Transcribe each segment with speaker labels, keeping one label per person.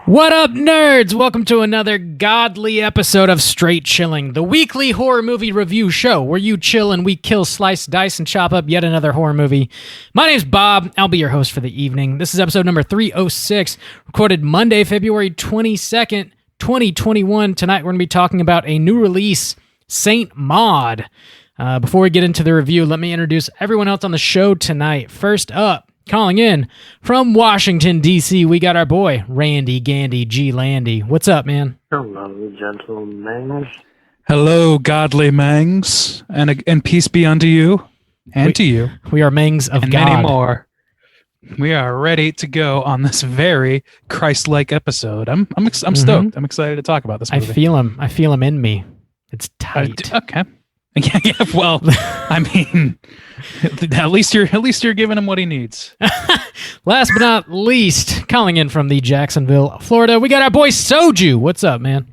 Speaker 1: What up, nerds? Welcome to another godly episode of Straight Chilling, the weekly horror movie review show where you chill and we kill, slice, dice, and chop up yet another horror movie. My name's Bob. I'll be your host for the evening. This is episode number 306, recorded Monday, February 22nd, 2021. Tonight we're going to be talking about a new release, Saint Maud. Before we get into the review, let me introduce everyone else on the show tonight. First up, calling in from Washington, D.C., we got our boy, Randy Gandy G. Landy. What's up, man?
Speaker 2: Hello, gentlemen.
Speaker 3: Hello, godly Mangs, and peace be unto you, and to you.
Speaker 1: We are Mangs of
Speaker 3: and
Speaker 1: God.
Speaker 3: many more. We are ready to go on this very Christ-like episode. I'm stoked. I'm excited to talk about this movie.
Speaker 1: I feel him in me. It's tight.
Speaker 3: Okay. Yeah. Well, I mean, at least you're giving him what he needs.
Speaker 1: Last but not least, calling in from the Jacksonville, Florida, we got our boy Soju. What's up, man?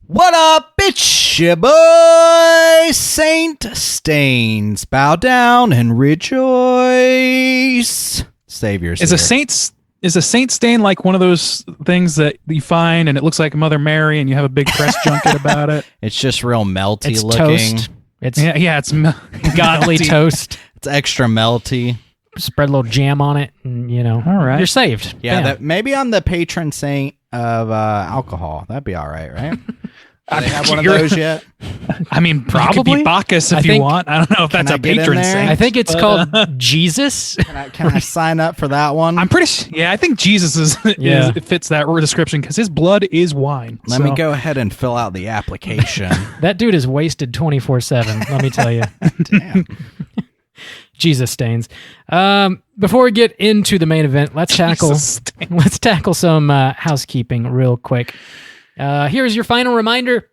Speaker 4: What up? It's your boy Saint Stains. Bow down and rejoice. Savior's
Speaker 3: Is a saint stain like one of those things that you find and it looks like Mother Mary and you have a big press junket about it?
Speaker 4: It's just real melty
Speaker 1: It's
Speaker 4: looking.
Speaker 1: toast. It's
Speaker 3: It's
Speaker 1: godly
Speaker 3: melty.
Speaker 1: toast.
Speaker 4: It's extra melty.
Speaker 1: Spread a little jam on it, and
Speaker 3: All right.
Speaker 1: you're saved.
Speaker 4: Yeah,
Speaker 1: Bam.
Speaker 4: that maybe I'm the patron saint of alcohol. That'd be all right? Do they have one of those yet?
Speaker 3: I mean,
Speaker 1: Probably.
Speaker 3: You could be Bacchus if you want. I don't know if that's
Speaker 4: I
Speaker 3: a
Speaker 4: get in
Speaker 3: patron
Speaker 4: there?
Speaker 3: saint.
Speaker 1: I think it's called Jesus.
Speaker 4: Can I sign up for that one?
Speaker 3: I'm pretty sure. Yeah, I think Jesus it fits that description because his blood is wine.
Speaker 4: Let me go ahead and fill out the application.
Speaker 1: That dude is wasted 24/7. Let me tell you.
Speaker 4: Damn.
Speaker 1: Jesus stains. Before we get into the main event, let's tackle some housekeeping real quick. Here's your final reminder.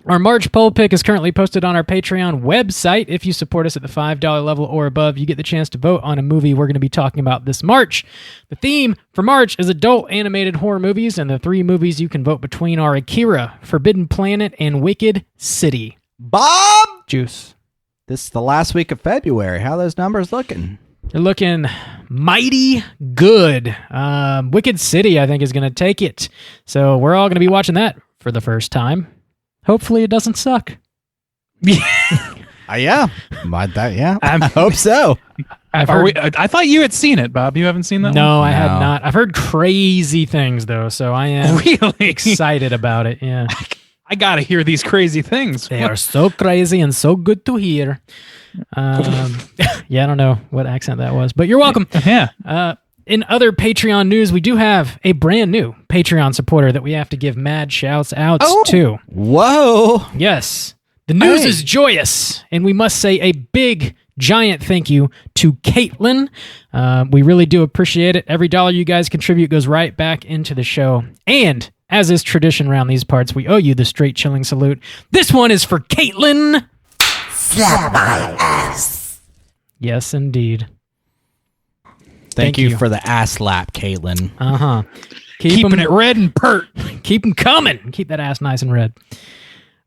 Speaker 1: Our March poll pick is currently posted on our Patreon website. If you support us at the $5 level or above, you get the chance to vote on a movie we're going to be talking about this March. The theme for March is adult animated horror movies, and the three movies you can vote between are Akira, Forbidden Planet, and Wicked City.
Speaker 4: Bob!
Speaker 1: Juice.
Speaker 4: This is the last week of February. How are those numbers looking?
Speaker 1: They're looking mighty good. Wicked City, I think, is going to take it. So we're all going to be watching that for the first time. Hopefully it doesn't suck.
Speaker 4: Yeah. I hope so.
Speaker 3: I thought you had seen it, Bob. You haven't seen that one?
Speaker 1: No, I have not. I've heard crazy things, though, so I am
Speaker 3: really
Speaker 1: excited about it. Yeah.
Speaker 3: I got to hear these crazy things.
Speaker 1: They are so crazy and so good to hear. Yeah, I don't know what accent that was, but you're welcome.
Speaker 3: Yeah.
Speaker 1: In other Patreon news, we do have a brand new Patreon supporter that we have to give mad shouts outs to.
Speaker 4: Whoa.
Speaker 1: Yes. The news is joyous, and we must say a big, giant thank you to Caitlin. We really do appreciate it. Every dollar you guys contribute goes right back into the show. And as is tradition around these parts, we owe you the straight chilling salute. This one is for Caitlin.
Speaker 5: Slap my ass.
Speaker 1: Yes, indeed.
Speaker 4: Thank you for the ass lap, Caitlin.
Speaker 1: Uh-huh.
Speaker 3: Keeping it red and pert.
Speaker 1: Keep them coming. Keep that ass nice and red.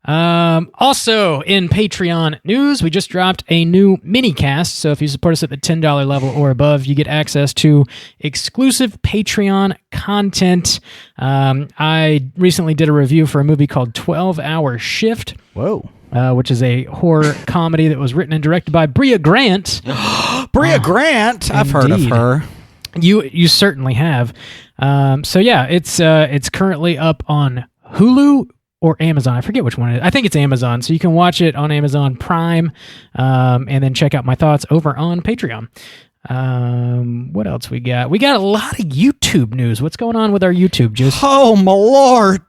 Speaker 1: Also, in Patreon news, we just dropped a new mini-cast, so if you support us at the $10 level or above, you get access to exclusive Patreon content. I recently did a review for a movie called 12-Hour Shift.
Speaker 4: Whoa.
Speaker 1: Which is a horror comedy that was written and directed by Bria Grant.
Speaker 4: Bria Grant. I've heard of her.
Speaker 1: You certainly have. So yeah, it's currently up on Hulu or Amazon. I forget which one it is. I think it's Amazon. So you can watch it on Amazon Prime, and then check out my thoughts over on Patreon. What else we got? We got a lot of YouTube news. What's going on with our YouTube, Juice?
Speaker 4: Oh, my lord.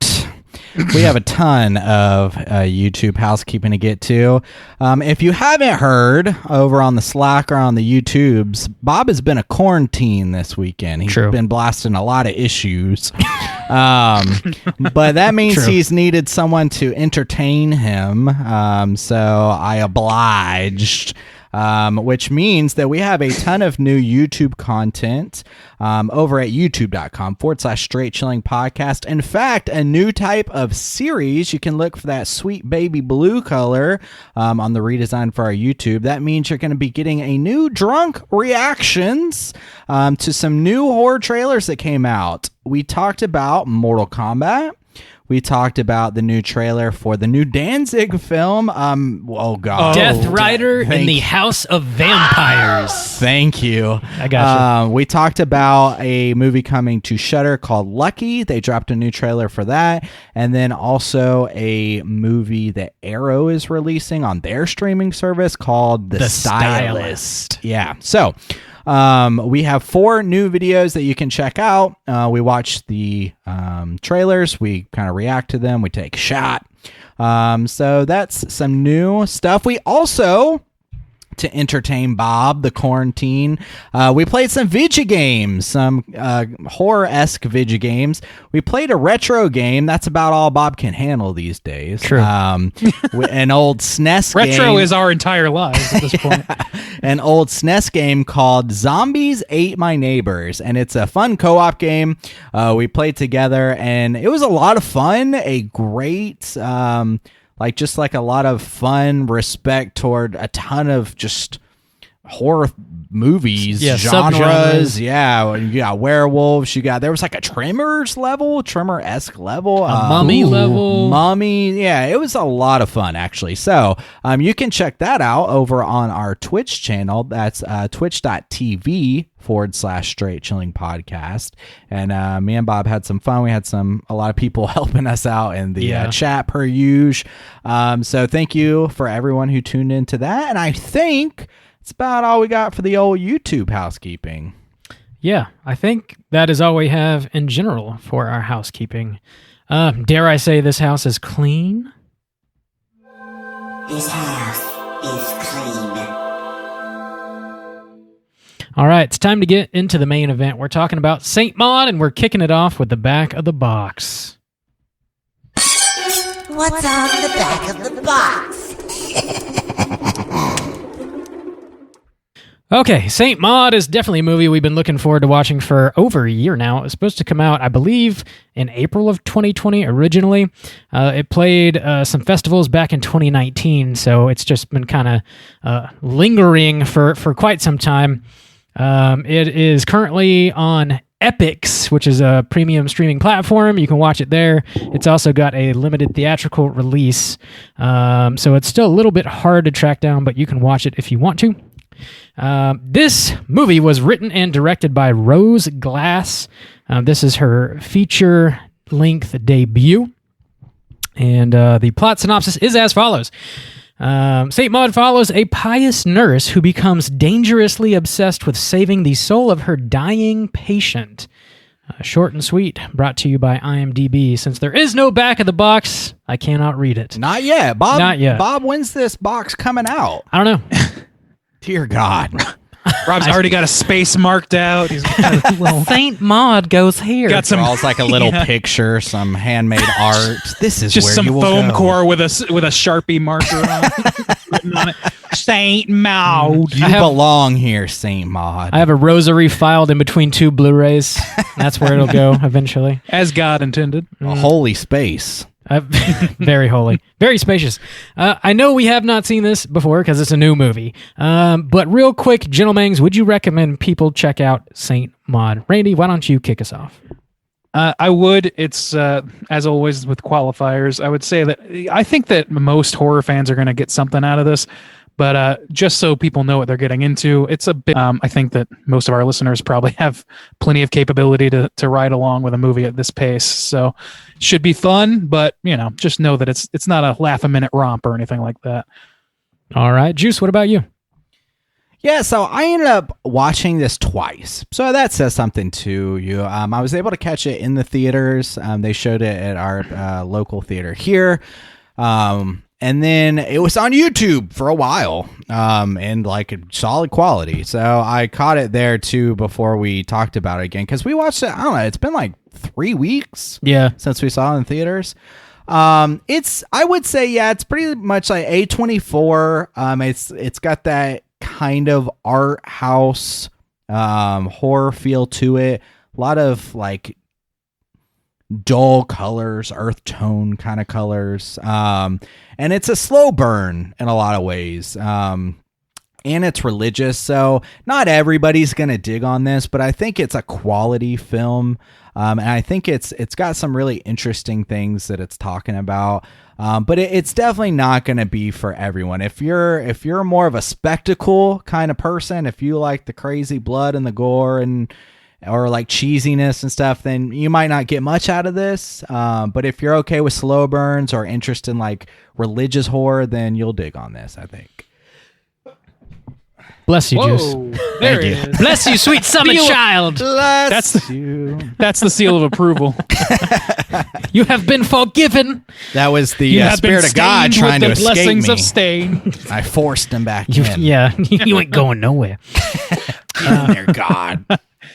Speaker 4: We have a ton of YouTube housekeeping to get to. If you haven't heard, over on the Slack or on the YouTubes, Bob has been a quarantine this weekend. He's been blasting a lot of issues. But that means he's needed someone to entertain him. So I obliged. which means that we have a ton of new YouTube content over at youtube.com/Straight Chilling Podcast. In fact, a new type of series. You can look for that sweet baby blue color on the redesign for our YouTube. That means you're going to be getting a new drunk reactions to some new horror trailers that came out. We talked about Mortal Kombat. We talked about the new trailer for the new Danzig film. Oh, God.
Speaker 1: Death Rider in the House of Vampires.
Speaker 4: Thank you.
Speaker 1: I got you.
Speaker 4: We talked about a movie coming to Shudder called Lucky. They dropped a new trailer for that. And then also a movie that Arrow is releasing on their streaming service called The Stylist. Yeah. So we have 4 new videos that you can check out. We watch the trailers. We kind of react to them. We take a shot. So that's some new stuff. We also, to entertain Bob, the quarantine, we played some video games, some horror-esque video games. We played a retro game. That's about all Bob can handle these days.
Speaker 1: True.
Speaker 4: An old SNES game.
Speaker 3: Retro is our entire lives at this point.
Speaker 4: An old SNES game called Zombies Ate My Neighbors, and it's a fun co-op game. We played together, and it was a lot of fun. A great, just a lot of fun, respect toward a ton of just horror movies, genres.
Speaker 1: Subgenres.
Speaker 4: Yeah, you got werewolves. There was like a Tremor-esque level,
Speaker 1: a Mummy level,
Speaker 4: Mummy. Yeah, it was a lot of fun actually. So you can check that out over on our Twitch channel. That's twitch.tv/Straight Chilling Podcast. And me and Bob had some fun. We had a lot of people helping us out in the chat per usual. So thank you for everyone who tuned into that. And I think it's about all we got for the old YouTube housekeeping.
Speaker 1: Yeah, I think that is all we have in general for our housekeeping. Dare I say this house is clean?
Speaker 5: This house is clean.
Speaker 1: All right, it's time to get into the main event. We're talking about Saint Maud, and we're kicking it off with the back of the box.
Speaker 5: What's on the back of the box?
Speaker 1: Okay, Saint Maud is definitely a movie we've been looking forward to watching for over a year now. It was supposed to come out, I believe, in April of 2020 originally. It played some festivals back in 2019, so it's just been kind of lingering for quite some time. It is currently on Epix, which is a premium streaming platform. You can watch it there. It's also got a limited theatrical release, so it's still a little bit hard to track down, but you can watch it if you want to. This movie was written and directed by Rose Glass. This is her feature-length debut. And the plot synopsis is as follows. Saint Maud follows a pious nurse who becomes dangerously obsessed with saving the soul of her dying patient. Short and sweet, brought to you by IMDb. Since there is no back of the box, I cannot read it.
Speaker 4: Not yet. Bob,
Speaker 1: Not yet.
Speaker 4: Bob, when's this box coming out?
Speaker 1: I don't know.
Speaker 4: Dear God.
Speaker 3: Rob's already got a space marked out. He's got a little,
Speaker 1: Saint Maud goes here.
Speaker 3: got some
Speaker 4: It's like a little picture, some handmade art. This is
Speaker 3: just
Speaker 4: where
Speaker 3: some
Speaker 4: you will
Speaker 3: foam
Speaker 4: go.
Speaker 3: core with a Sharpie marker on it, written on it. Saint Maud.
Speaker 4: You belong here, Saint Maud.
Speaker 1: I have a rosary filed in between 2 Blu-rays. That's where it'll go eventually.
Speaker 3: As God intended.
Speaker 4: A holy space.
Speaker 1: Very holy, very spacious. I know we have not seen this before because it's a new movie. But real quick, gentlemen, would you recommend people check out Saint Maud? Randy, why don't you kick us off?
Speaker 3: I would. It's as always with qualifiers. I would say that I think that most horror fans are going to get something out of this. But just so people know what they're getting into, it's a bit. I think that most of our listeners probably have plenty of capability to ride along with a movie at this pace. So should be fun, but just know that it's not a laugh a minute romp or anything like that.
Speaker 1: All right, Juice. What about you?
Speaker 4: Yeah, so I ended up watching this twice. So that says something to you. I was able to catch it in the theaters. They showed it at our local theater here. And then it was on YouTube for a while, and like solid quality. So I caught it there too before we talked about it again, because we watched it. I don't know. It's been like 3 weeks, since we saw it in theaters. I would say, it's pretty much like A24. It's got that kind of art house horror feel to it. A lot of like dull colors, earth tone kind of colors. And it's a slow burn in a lot of ways. And it's religious, so not everybody's gonna dig on this, but I think it's a quality film, and I think it's got some really interesting things that it's talking about. But it's definitely not gonna be for everyone. If you're more of a spectacle kind of person, if you like the crazy blood and the gore or like cheesiness and stuff, then you might not get much out of this. But if you're okay with slow burns or interest in like religious horror, then you'll dig on this, I think.
Speaker 1: Bless you,
Speaker 3: Whoa,
Speaker 1: Juice.
Speaker 3: there
Speaker 1: Thank
Speaker 3: it
Speaker 1: you.
Speaker 3: is.
Speaker 1: Bless you, sweet summer child.
Speaker 3: That's the seal of approval.
Speaker 1: You have been forgiven.
Speaker 4: That was the
Speaker 3: You have been
Speaker 4: spirit of God
Speaker 3: stained
Speaker 4: trying to
Speaker 3: with the
Speaker 4: escape
Speaker 3: blessings
Speaker 4: me.
Speaker 3: of stain.
Speaker 4: I forced him back in.
Speaker 1: Yeah, you ain't going nowhere.
Speaker 4: Get in there, God.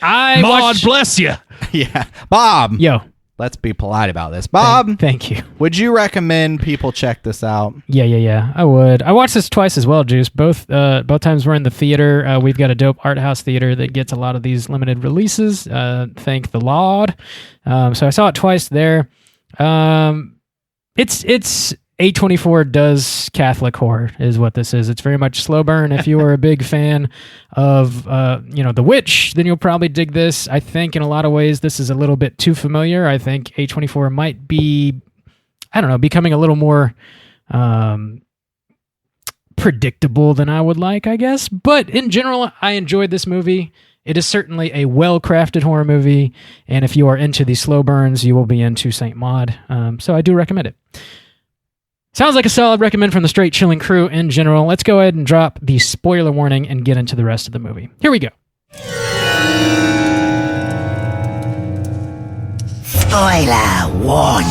Speaker 1: I
Speaker 3: Maud
Speaker 1: watched...
Speaker 3: bless you.
Speaker 4: Yeah. Bob,
Speaker 1: Yo,
Speaker 4: let's be polite about this. Bob,
Speaker 1: thank you.
Speaker 4: would you recommend people check this out?
Speaker 1: Yeah. I would. I watched this twice as well, Juice. Both times we're in the theater. We've got a dope art house theater that gets a lot of these limited releases. Thank the Lord. So I saw it twice there. It's A24 does Catholic horror is what this is. It's very much slow burn. If you are a big fan of The Witch, then you'll probably dig this. I think in a lot of ways this is a little bit too familiar. I think A24 might be, I don't know, becoming a little more predictable than I would like, I guess. But in general, I enjoyed this movie. It is certainly a well-crafted horror movie, and if you are into the slow burns, you will be into Saint Maud. So I do recommend it. Sounds like a solid recommend from the Straight Chilling crew in general. Let's go ahead and drop the spoiler warning and get into the rest of the movie. Here we go.
Speaker 5: Spoiler warning.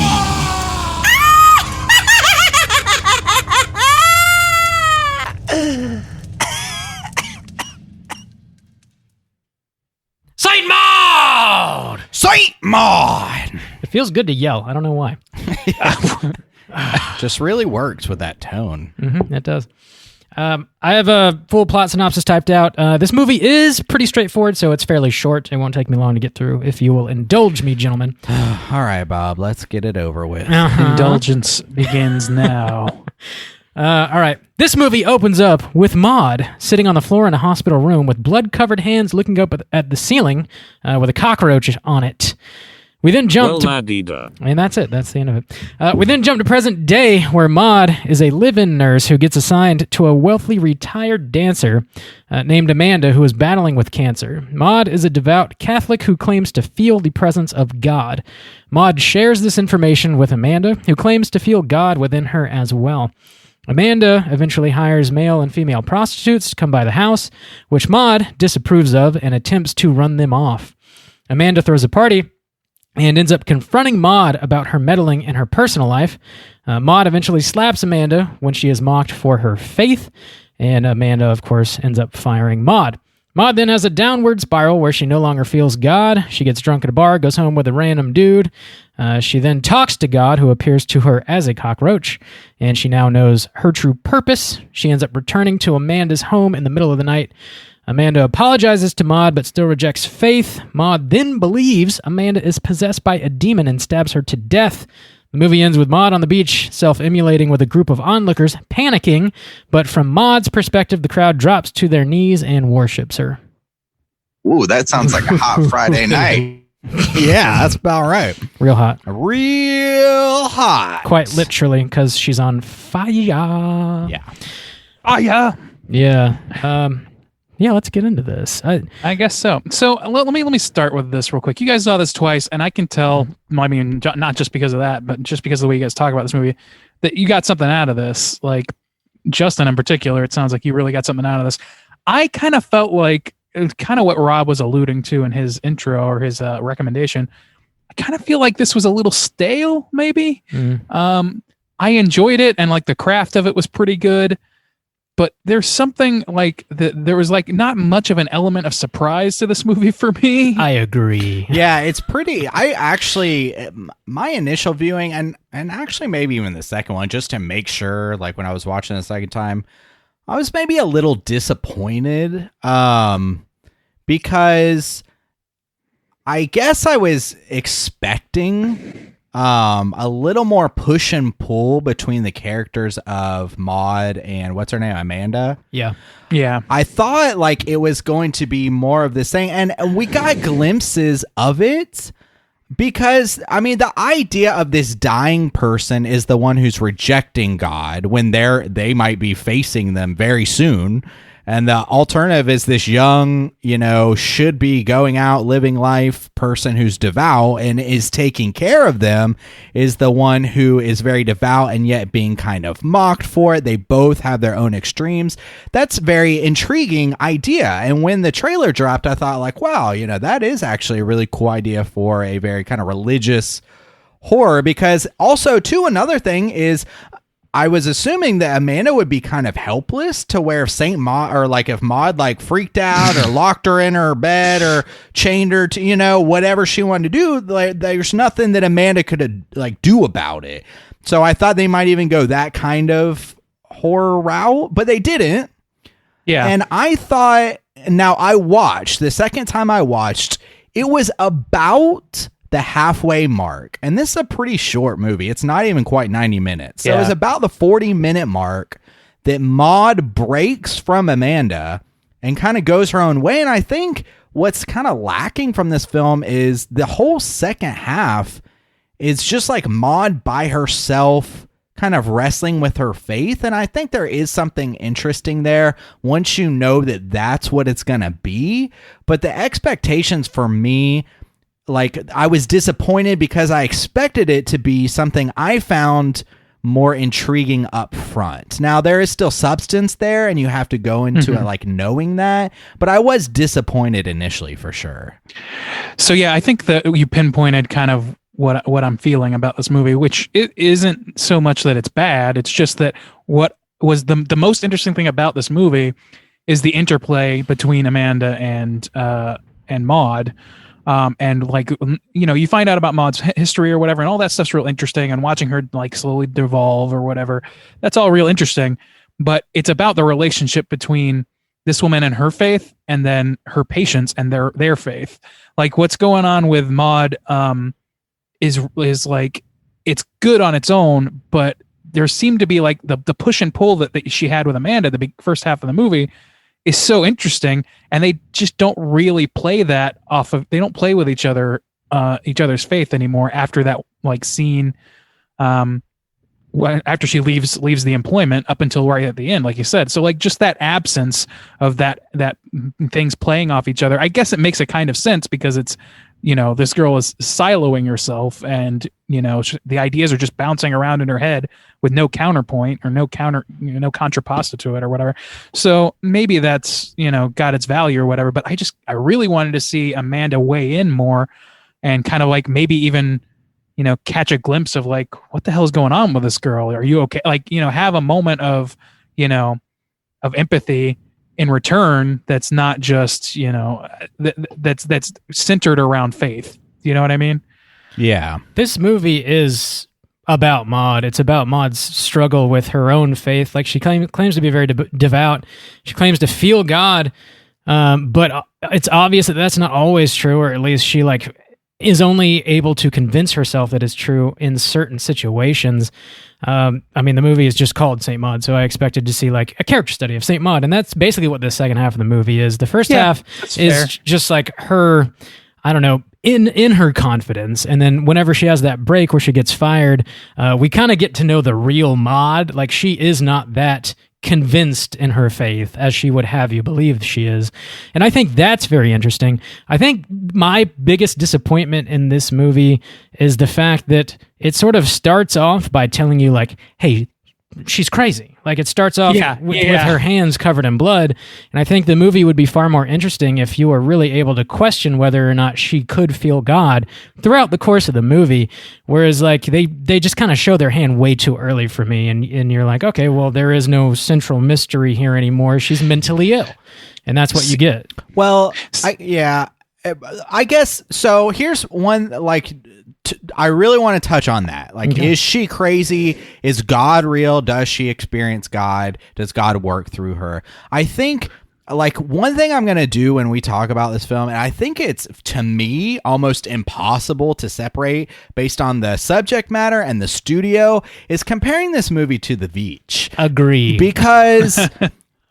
Speaker 1: Saint Maud!
Speaker 4: Saint Maud!
Speaker 1: It feels good to yell. I don't know why.
Speaker 4: Just really works with that tone.
Speaker 1: It does. I have a full plot synopsis typed out. This movie is pretty straightforward, so it's fairly short. It won't take me long to get through, if you will indulge me, gentlemen.
Speaker 4: All right, Bob, let's get it over with.
Speaker 3: Indulgence begins now.
Speaker 1: All right. This movie opens up with Maud sitting on the floor in a hospital room with blood-covered hands looking up at the ceiling with a cockroach on it. We then jump and that's it. That's the end of it. We then jump to present day, where Maud is a live-in nurse who gets assigned to a wealthy retired dancer named Amanda, who is battling with cancer. Maud is a devout Catholic who claims to feel the presence of God. Maud shares this information with Amanda, who claims to feel God within her as well. Amanda eventually hires male and female prostitutes to come by the house, which Maud disapproves of and attempts to run them off. Amanda throws a party and ends up confronting Maud about her meddling in her personal life. Maud eventually slaps Amanda when she is mocked for her faith, and Amanda, of course, ends up firing Maud. Maud then has a downward spiral where she no longer feels God. She gets drunk at a bar, goes home with a random dude. She then talks to God, who appears to her as a cockroach, and she now knows her true purpose. She ends up returning to Amanda's home in the middle of the night. Amanda apologizes to Maud, but still rejects faith. Maud then believes Amanda is possessed by a demon and stabs her to death. The movie ends with Maud on the beach, self-immolating with a group of onlookers, panicking, but from Maud's perspective, the crowd drops to their knees and worships her.
Speaker 6: Ooh, that sounds like a hot Friday night.
Speaker 4: Yeah, that's about right.
Speaker 1: Real hot.
Speaker 4: Real hot.
Speaker 1: Quite literally, because she's on fire.
Speaker 4: Yeah.
Speaker 3: Oh, yeah.
Speaker 1: Yeah. Yeah, let's get into this.
Speaker 3: I guess so. So let me start with this real quick. You guys saw this twice, and I can tell, I mean, not just because of that, but just because of the way you guys talk about this movie, that you got something out of this. Like, Justin in particular, it sounds like you really got something out of this. I kind of felt like, kind of what Rob was alluding to in his intro or his recommendation, I kind of feel like this was a little stale, maybe. I enjoyed it, and like the craft of it was pretty good. But there's something like there was like not much of an element of surprise to this movie for me.
Speaker 1: I agree.
Speaker 4: Yeah, it's pretty. I actually, my initial viewing and actually maybe even the second one, just to make sure, like when I was watching the second time, I was maybe a little disappointed because I guess I was expecting a little more push and pull between the characters of Maude and what's her name, Amanda.
Speaker 1: Yeah.
Speaker 4: I thought like it was going to be more of this thing, and we got glimpses of it. Because, I mean, the idea of this dying person is the one who's rejecting God when they might be facing them very soon. And the alternative is this young, should be going out, living life person who's devout and is taking care of them is the one who is very devout and yet being kind of mocked for it. They both have their own extremes. That's a very intriguing idea. And when the trailer dropped, I thought like, wow, that is actually a really cool idea for a very kind of religious horror. Because also, too, another thing is, I was assuming that Amanda would be kind of helpless to where if Saint Maud or like if Maud like freaked out or locked her in her bed or chained her to, whatever she wanted to do, like, there's nothing that Amanda could like do about it. So I thought they might even go that kind of horror route, but they didn't.
Speaker 3: Yeah.
Speaker 4: And I thought, now I watched, the second time I watched, it was about the halfway mark, and this is a pretty short movie. It's not even quite 90 minutes. So it was about the 40-minute mark that Maude breaks from Amanda and kind of goes her own way. And I think what's kind of lacking from this film is the whole second half is just like Maude by herself kind of wrestling with her faith. And I think there is something interesting there once you know that that's what it's going to be. But the expectations for me, like, I was disappointed because I expected it to be something I found more intriguing up front. Now, there is still substance there, and you have to go into it like knowing that, but I was disappointed initially for sure.
Speaker 3: So yeah, I think that you pinpointed kind of what I'm feeling about this movie, which it isn't so much that it's bad. It's just that what was the most interesting thing about this movie is the interplay between Amanda and Maude. And like, you find out about Maude's history or whatever, and all that stuff's real interesting, and watching her like slowly devolve or whatever, that's all real interesting. But it's about the relationship between this woman and her faith, and then her patients and their faith. Like what's going on with Maude is like, it's good on its own, but there seemed to be like the push and pull that she had with Amanda the first half of the movie is so interesting, and they just don't really play that off of. They don't play with each other's faith anymore after that like scene. After she leaves the employment up until right at the end, like you said. So like just that absence of that things playing off each other. I guess it makes a kind of sense because it's, this girl is siloing herself, and the ideas are just bouncing around in her head with no counterpoint or no contrapposta to it or whatever. So maybe that's got its value or whatever. But I really wanted to see Amanda weigh in more and kind of like maybe even catch a glimpse of like, what the hell is going on with this girl? Are you okay? Like have a moment of of empathy in return that's not just that's centered around faith. You know what I mean?
Speaker 4: Yeah.
Speaker 1: This movie is about Maude. It's about Maude's struggle with her own faith. Like she claims to be very devout. She claims to feel God, but it's obvious that that's not always true, or at least she is only able to convince herself that it's true in certain situations. I mean, the movie is just called Saint Maud, so I expected to see like a character study of Saint Maud, and that's basically what the second half of the movie is. The first half is fair. Just like her, I don't know, in her confidence, and then whenever she has that break where she gets fired, we kind of get to know the real Maud. Like she is not that convinced in her faith as she would have you believe she is. And I think that's very interesting. I think my biggest disappointment in this movie is the fact that it sort of starts off by telling you like, hey, she's crazy. Like it starts off with her hands covered in blood. And I think the movie would be far more interesting if you were really able to question whether or not she could feel God throughout the course of the movie. Whereas like they just kind of show their hand way too early for me. And you're like, okay, well, there is no central mystery here anymore. She's mentally ill. And that's what you get.
Speaker 4: Well, I guess so. Here's one, like, I really want to touch on that. Like,
Speaker 1: Okay.
Speaker 4: is she crazy? Is God real? Does she experience God? Does God work through her? I think, like, one thing I'm going to do when we talk about this film, and I think it's, to me, almost impossible to separate based on the subject matter and the studio, is comparing this movie to The Beach.
Speaker 1: Agree.
Speaker 4: Because...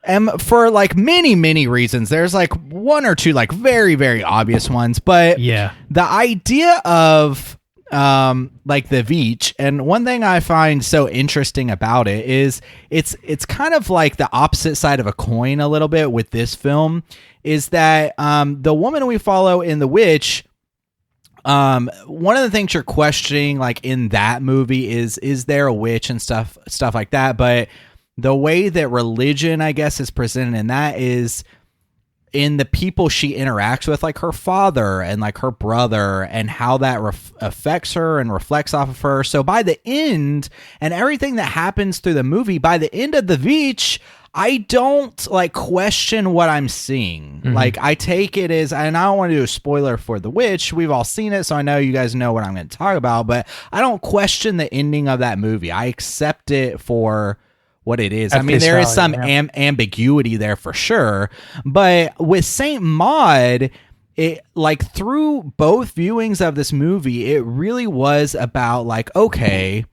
Speaker 4: And for like many reasons, there's like one or two like very, very obvious ones, but
Speaker 1: Yeah.
Speaker 4: the idea of like the Beach, and one thing I find so interesting about it is it's kind of like the opposite side of a coin a little bit with this film, is that the woman we follow in The Witch, one of the things you're questioning like in that movie is there a witch and stuff like that, but the way that religion, I guess, is presented in that is in the people she interacts with, like her father and like her brother, and how that affects her and reflects off of her. So by the end, and everything that happens through the movie, by the end of The Beach, I don't like question what I'm seeing.
Speaker 1: Mm-hmm.
Speaker 4: Like, I take it as, and I don't want to do a spoiler for The Witch. We've all seen it, so I know you guys know what I'm going to talk about, but I don't question the ending of that movie. I accept it for what it is.
Speaker 3: At
Speaker 4: I mean,
Speaker 3: face
Speaker 4: there is
Speaker 3: value,
Speaker 4: some
Speaker 3: yeah.
Speaker 4: ambiguity there for sure, but with Saint Maud, it, like, through both viewings of this movie, it really was about like, okay,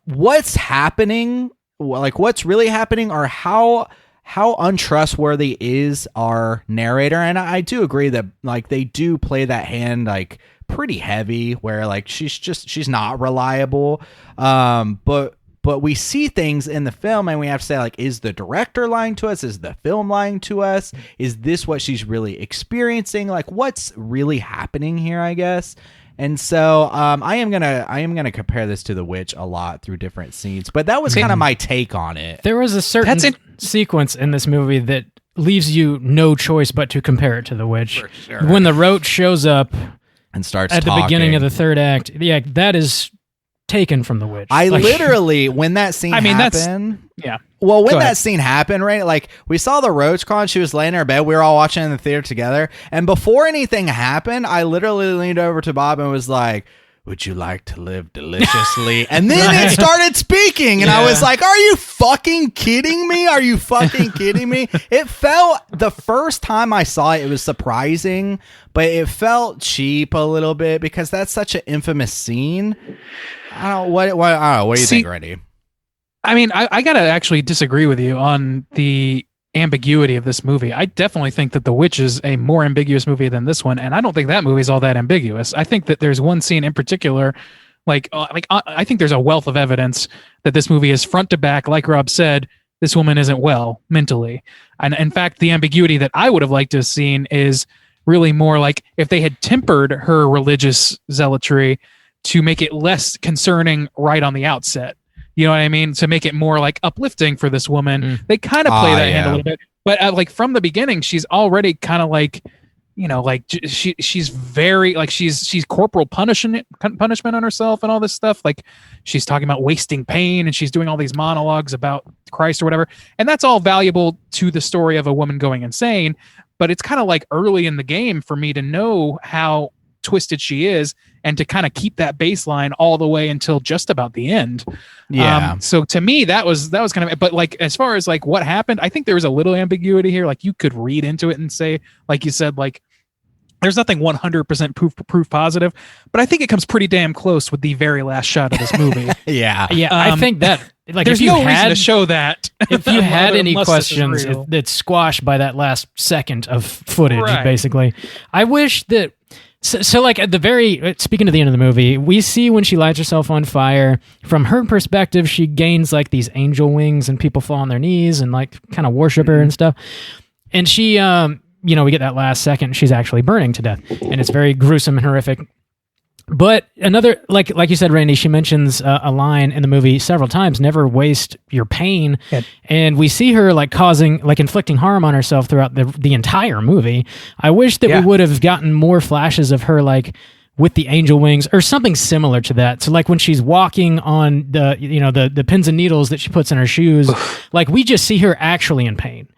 Speaker 4: what's happening, like what's really happening, or how untrustworthy is our narrator. And I do agree that like they do play that hand like pretty heavy, where like she's not reliable, but we see things in the film and we have to say, like, is the director lying to us? Is the film lying to us? Is this what she's really experiencing? Like, what's really happening here, I guess? And so I am gonna compare this to The Witch a lot through different scenes, but that was kind of my take on it.
Speaker 1: There was a certain sequence in this movie that leaves you no choice but to compare it to The Witch.
Speaker 4: For sure.
Speaker 1: When the roach shows up
Speaker 4: And starts
Speaker 1: at the
Speaker 4: talking.
Speaker 1: beginning of the third act, yeah, that is taken from The Witch.
Speaker 4: I
Speaker 1: Like-
Speaker 4: literally, when that scene happened,
Speaker 3: Yeah.
Speaker 4: well, when
Speaker 3: Go
Speaker 4: that
Speaker 3: ahead.
Speaker 4: scene happened, right, like, we saw the roach con, she was laying in her bed, we were all watching in the theater together, and before anything happened, I literally leaned over to Bob and was like, would you like to live deliciously? And then it started speaking, and I was like, are you fucking kidding me? Are you fucking kidding me? It felt, the first time I saw it, it was surprising, but it felt cheap a little bit, because that's such an infamous scene. I don't know, what do you think, Randy?
Speaker 3: I mean, I gotta actually disagree with you on the ambiguity of this movie. I definitely think that The Witch is a more ambiguous movie than this one, and I don't think that movie is all that ambiguous. I think that there's one scene in particular, I think there's a wealth of evidence that this movie is front to back, like Rob said, this woman isn't well mentally. And in fact, the ambiguity that I would have liked to have seen is really more like if they had tempered her religious zealotry to make it less concerning right on the outset. You know what I mean? To make it more like uplifting for this woman. They kind of play that hand a little bit, but like from the beginning, she's already kind of like, you know, like she's very like she's corporal punishment on herself and all this stuff. Like she's talking about wasting pain, and she's doing all these monologues about Christ or whatever, and that's all valuable to the story of a woman going insane. But it's kind of like early in the game for me to know how twisted she is, and to kind of keep that baseline all the way until just about the end.
Speaker 4: Yeah.
Speaker 3: So to me, that was kind of, but like, as far as like what happened, I think there was a little ambiguity here. Like you could read into it and say, like you said, like there's nothing 100% proof positive, but I think it comes pretty damn close with the very last shot of this movie.
Speaker 1: Yeah, I think that like
Speaker 3: there's
Speaker 1: if you
Speaker 3: no
Speaker 1: had,
Speaker 3: reason to show that.
Speaker 1: If you had any
Speaker 3: Unless this is
Speaker 1: questions,
Speaker 3: real.
Speaker 1: it's squashed by that last second of footage,
Speaker 3: Right.
Speaker 1: basically. I wish that. So like at the very, speaking of the end of the movie, we see when she lights herself on fire, from her perspective, she gains like these angel wings and people fall on their knees and like kind of worship her and stuff. And she, you know, we get that last second, she's actually burning to death, and it's very gruesome and horrific. But another, like you said, Randy, she mentions a line in the movie several times: "Never waste your pain."
Speaker 3: Yeah.
Speaker 1: And we see her like inflicting harm on herself throughout the entire movie. I wish that we would have gotten more flashes of her like with the angel wings or something similar to that. So like when she's walking on the pins and needles that she puts in her shoes, like we just see her actually in pain.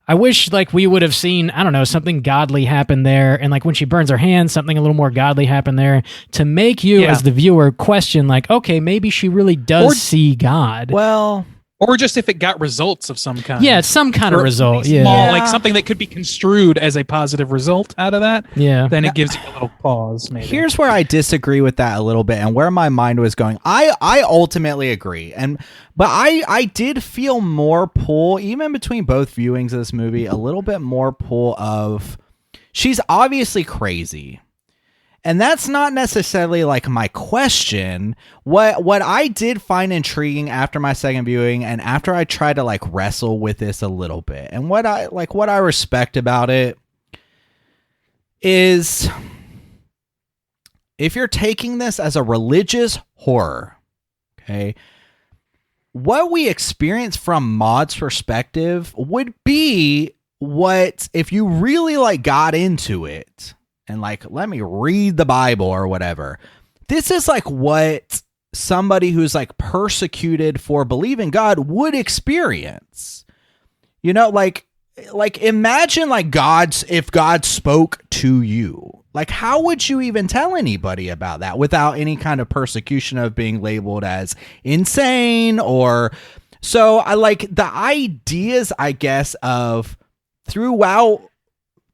Speaker 1: I wish like we would have seen, I don't know, something godly happen there, and like when she burns her hand, something a little more godly happen there to make you as the viewer question like, okay, maybe she really does see God.
Speaker 4: Well,
Speaker 3: or just if it got results of some kind.
Speaker 1: Yeah, some kind of result.
Speaker 3: Small, like something that could be construed as a positive result out of that.
Speaker 1: Yeah.
Speaker 3: Then it gives you a little pause, maybe.
Speaker 4: Here's where I disagree with that a little bit and where my mind was going. I ultimately agree. But I did feel more pull, even between both viewings of this movie, a little bit more pull of she's obviously crazy. And that's not necessarily like my question. What I did find intriguing after my second viewing and after I tried to like wrestle with this a little bit, and what I respect about it is if you're taking this as a religious horror, okay, what we experience from Maud's perspective would be what if you really like got into it and like, let me read the Bible or whatever. This is like what somebody who's like persecuted for believing God would experience. You know, like imagine like if God spoke to you. Like, how would you even tell anybody about that without any kind of persecution of being labeled as insane? Or so I like the ideas, I guess, of throughout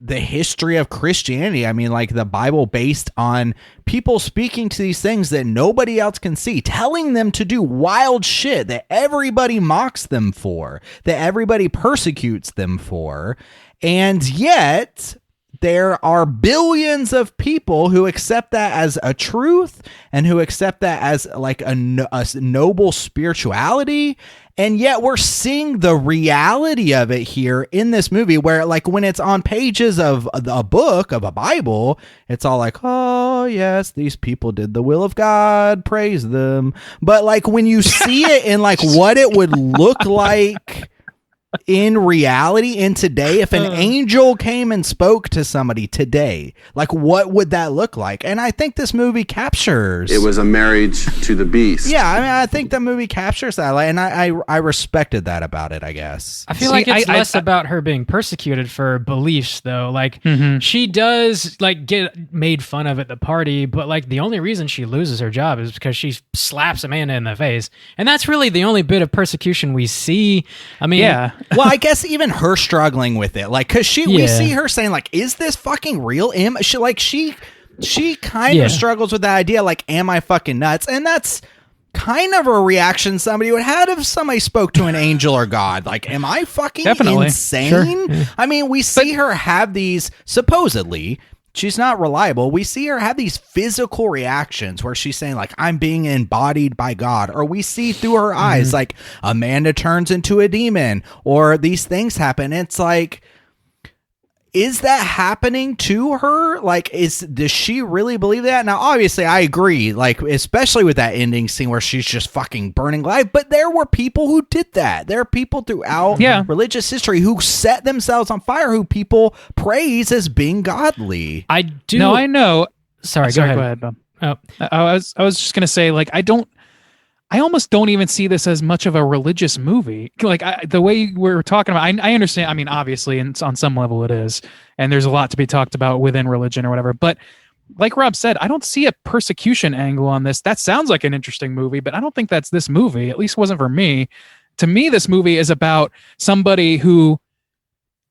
Speaker 4: the history of Christianity. I mean, like the Bible based on people speaking to these things that nobody else can see, telling them to do wild shit that everybody mocks them for, that everybody persecutes them for. And yet there are billions of people who accept that as a truth and who accept that as like a noble spirituality. And yet we're seeing the reality of it here in this movie where like when it's on pages of a book of a Bible, it's all like, oh yes, these people did the will of God, praise them. But like when you see it in like what it would look like in reality in today, if an angel came and spoke to somebody today, like what would that look like? And I think this movie captures
Speaker 7: it was a marriage to the beast.
Speaker 4: Yeah, I mean, I think the movie captures that, and I respected that about it, I guess.
Speaker 1: I feel like it's less about her being persecuted for beliefs, though. Like, she does like get made fun of at the party, but like the only reason she loses her job is because she slaps Amanda in the face, and that's really the only bit of persecution we see. I mean,
Speaker 3: yeah.
Speaker 4: Well, I guess even her struggling with it, like, cause we see her saying like, "Is this fucking real?" She kind of struggles with that idea, like, "Am I fucking nuts?" And that's kind of a reaction somebody would have if somebody spoke to an angel or God. Like, am I fucking insane? Sure. I mean, we see her have these supposedly. She's not reliable. We see her have these physical reactions where she's saying like, I'm being embodied by God, or we see through her eyes, like Amanda turns into a demon, or these things happen. It's like, is that happening to her? Like, does she really believe that? Now, obviously I agree, like, especially with that ending scene where she's just fucking burning alive, but there were people who did that. There are people throughout religious history who set themselves on fire, who people praise as being godly.
Speaker 1: I do.
Speaker 3: No, I know.
Speaker 1: Sorry,
Speaker 3: go ahead, Bob.
Speaker 1: Oh.
Speaker 3: I was just going to say, like, I almost don't even see this as much of a religious movie. Like the way we're talking about, I understand. I mean, obviously, and on some level it is, and there's a lot to be talked about within religion or whatever. But like Rob said, I don't see a persecution angle on this. That sounds like an interesting movie, but I don't think that's this movie. At least wasn't for me. To me, this movie is about somebody who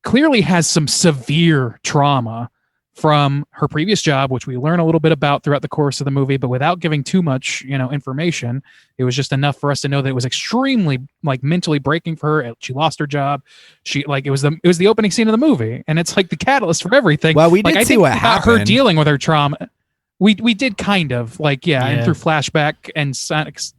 Speaker 3: clearly has some severe trauma from her previous job, which we learn a little bit about throughout the course of the movie, but without giving too much, information. It was just enough for us to know that it was extremely like mentally breaking for her. She lost her job. She like it was the opening scene of the movie, and it's like the catalyst for everything.
Speaker 4: Well, we did see what happened.
Speaker 3: Her dealing with her trauma. We did kind of like and through flashback and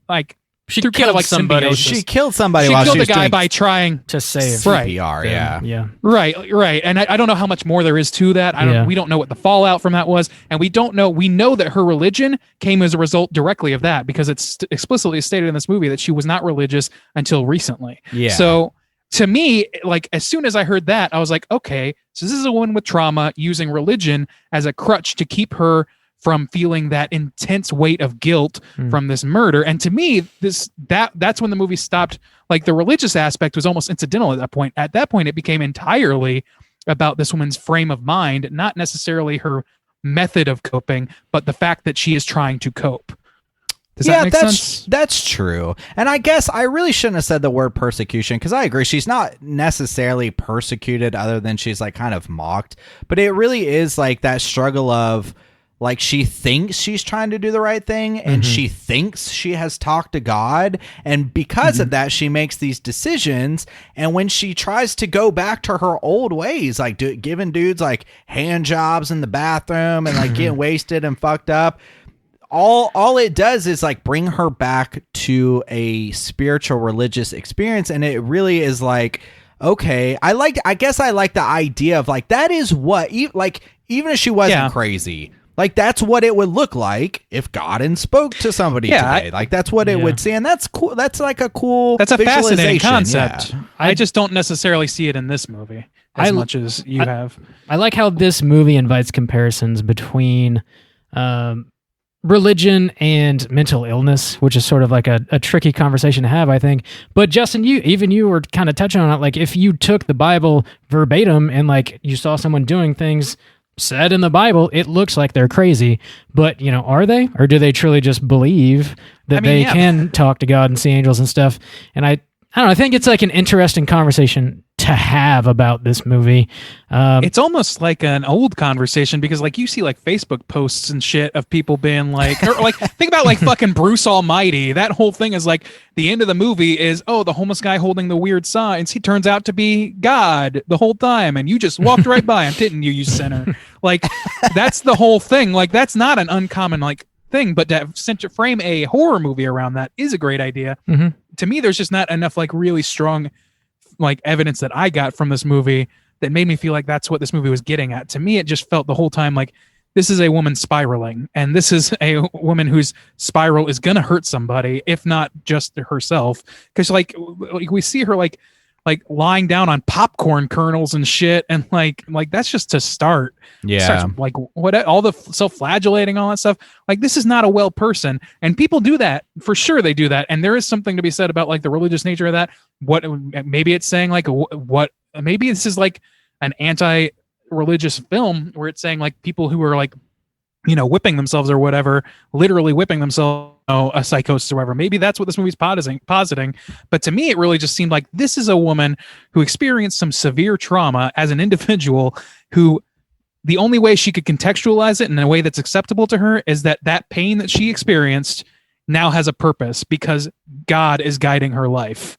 Speaker 3: like.
Speaker 1: She killed like somebody.
Speaker 4: She killed somebody.
Speaker 3: She
Speaker 4: while
Speaker 3: killed
Speaker 4: she
Speaker 3: a
Speaker 4: was
Speaker 3: guy
Speaker 4: doing
Speaker 3: by trying
Speaker 1: to save
Speaker 4: CPR. Yeah.
Speaker 3: Right. And I don't know how much more there is to that. We don't know what the fallout from that was, and we don't know. We know that her religion came as a result directly of that because it's explicitly stated in this movie that she was not religious until recently.
Speaker 4: Yeah.
Speaker 3: So to me, like as soon as I heard that, I was like, okay, so this is a woman with trauma using religion as a crutch to keep her from feeling that intense weight of guilt from this murder. And to me, that's when the movie stopped. Like, the religious aspect was almost incidental at that point. At that point, it became entirely about this woman's frame of mind, not necessarily her method of coping, but the fact that she is trying to cope. Does that make sense?
Speaker 4: That's true. And I guess I really shouldn't have said the word persecution, because I agree. She's not necessarily persecuted other than she's like kind of mocked. But it really is like that struggle of like, she thinks she's trying to do the right thing, and she thinks she has talked to God. And because of that, she makes these decisions. And when she tries to go back to her old ways, like giving dudes like hand jobs in the bathroom and like getting wasted and fucked up, all it does is like bring her back to a spiritual religious experience. And it really is like, okay, I guess I like the idea of like, that is what, like, even if she wasn't crazy, like, that's what it would look like if God spoke to somebody today. Like, that's what it would see. And that's cool. That's like a cool,
Speaker 3: that's a fascinating concept.
Speaker 4: Yeah.
Speaker 3: I just don't necessarily see it in this movie as much as you have.
Speaker 1: I like how this movie invites comparisons between religion and mental illness, which is sort of like a tricky conversation to have, I think. But Justin, you were kind of touching on it. Like, if you took the Bible verbatim and like you saw someone doing things said in the Bible, it looks like they're crazy. But, you know, are they? Or do they truly just believe that they can talk to God and see angels and stuff? And I don't know, I think it's like an interesting conversation to have about this movie.
Speaker 3: It's almost like an old conversation, because like you see like Facebook posts and shit of people being like, or like, think about like fucking Bruce Almighty. That whole thing is like, the end of the movie is, oh, the homeless guy holding the weird signs, he turns out to be God the whole time, and you just walked right by him, didn't you sinner? Like, that's the whole thing. Like, that's not an uncommon like thing, but to frame a horror movie around that is a great idea. To me, there's just not enough like really strong like evidence that I got from this movie that made me feel like that's what this movie was getting at. To me, it just felt the whole time like, this is a woman spiraling, and this is a woman whose spiral is gonna hurt somebody, if not just herself. Because like we see her like lying down on popcorn kernels and shit, and like that's just to start. Starts, like, what, all the self-flagellating, all that stuff. Like, this is not a well person, and people do that for sure. They do that, and there is something to be said about like the religious nature of that. What maybe it's saying like what maybe this is like an anti-religious film where it's saying like people who are like, you know, whipping themselves or whatever, literally whipping themselves, a psychosis or whatever. Maybe that's what this movie's positing. But to me, it really just seemed like this is a woman who experienced some severe trauma as an individual, who the only way she could contextualize it in a way that's acceptable to her is that pain that she experienced now has a purpose, because God is guiding her life.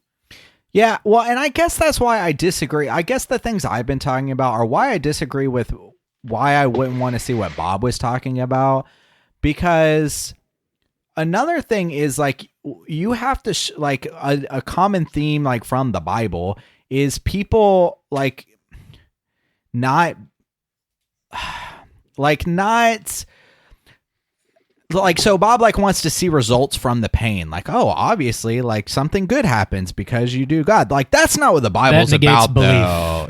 Speaker 4: Yeah, well, and I guess that's why I disagree. I guess the things I've been talking about are why I disagree with why I wouldn't want to see what Bob was talking about. Because another thing is like, you have to like a common theme like from the Bible is people like not like, so Bob like wants to see results from the pain. Like, oh, obviously, like something good happens because you do God. Like, that's not what the Bible's about, though.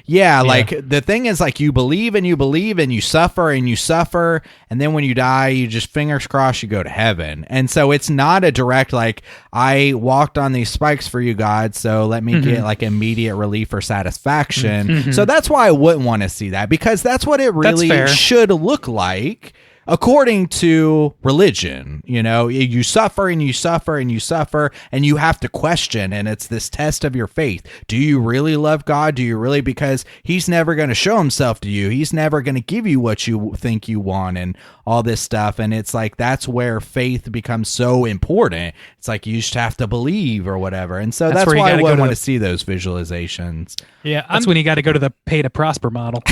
Speaker 4: Yeah, like the thing is, like, you believe and you believe and you suffer, and then when you die, you just fingers crossed you go to heaven. And so it's not a direct like, I walked on these spikes for you, God, so let me get like immediate relief or satisfaction. So that's why I wouldn't want to see that, because that's what it really should look like. According to religion, you know, you suffer and you suffer and you suffer, and you have to question, and it's this test of your faith. Do you really love God? Do you really? Because he's never going to show himself to you. He's never going to give you what you think you want and all this stuff. And it's like, that's where faith becomes so important. It's like, you just have to believe or whatever. And so that's why I would want to see those visualizations.
Speaker 1: Yeah,
Speaker 3: that's when you got to go to the pay to prosper model.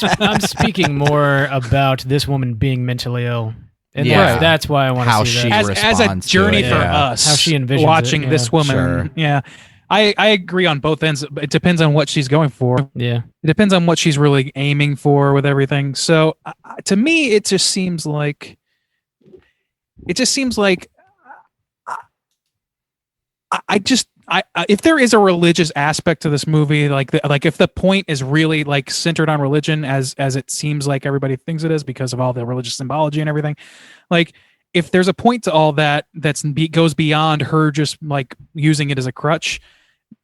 Speaker 1: I'm speaking more about this woman being mentally ill. And that's why I want to see that.
Speaker 3: As a journey for us,
Speaker 1: how she envisions
Speaker 3: watching this woman. Sure. Yeah. I agree on both ends. It depends on what she's going for.
Speaker 1: Yeah.
Speaker 3: It depends on what she's really aiming for with everything. So to me, it just seems like if there is a religious aspect to this movie, like if the point is really like centered on religion, as it seems like everybody thinks it is because of all the religious symbology and everything, like if there's a point to all that goes beyond her just like using it as a crutch,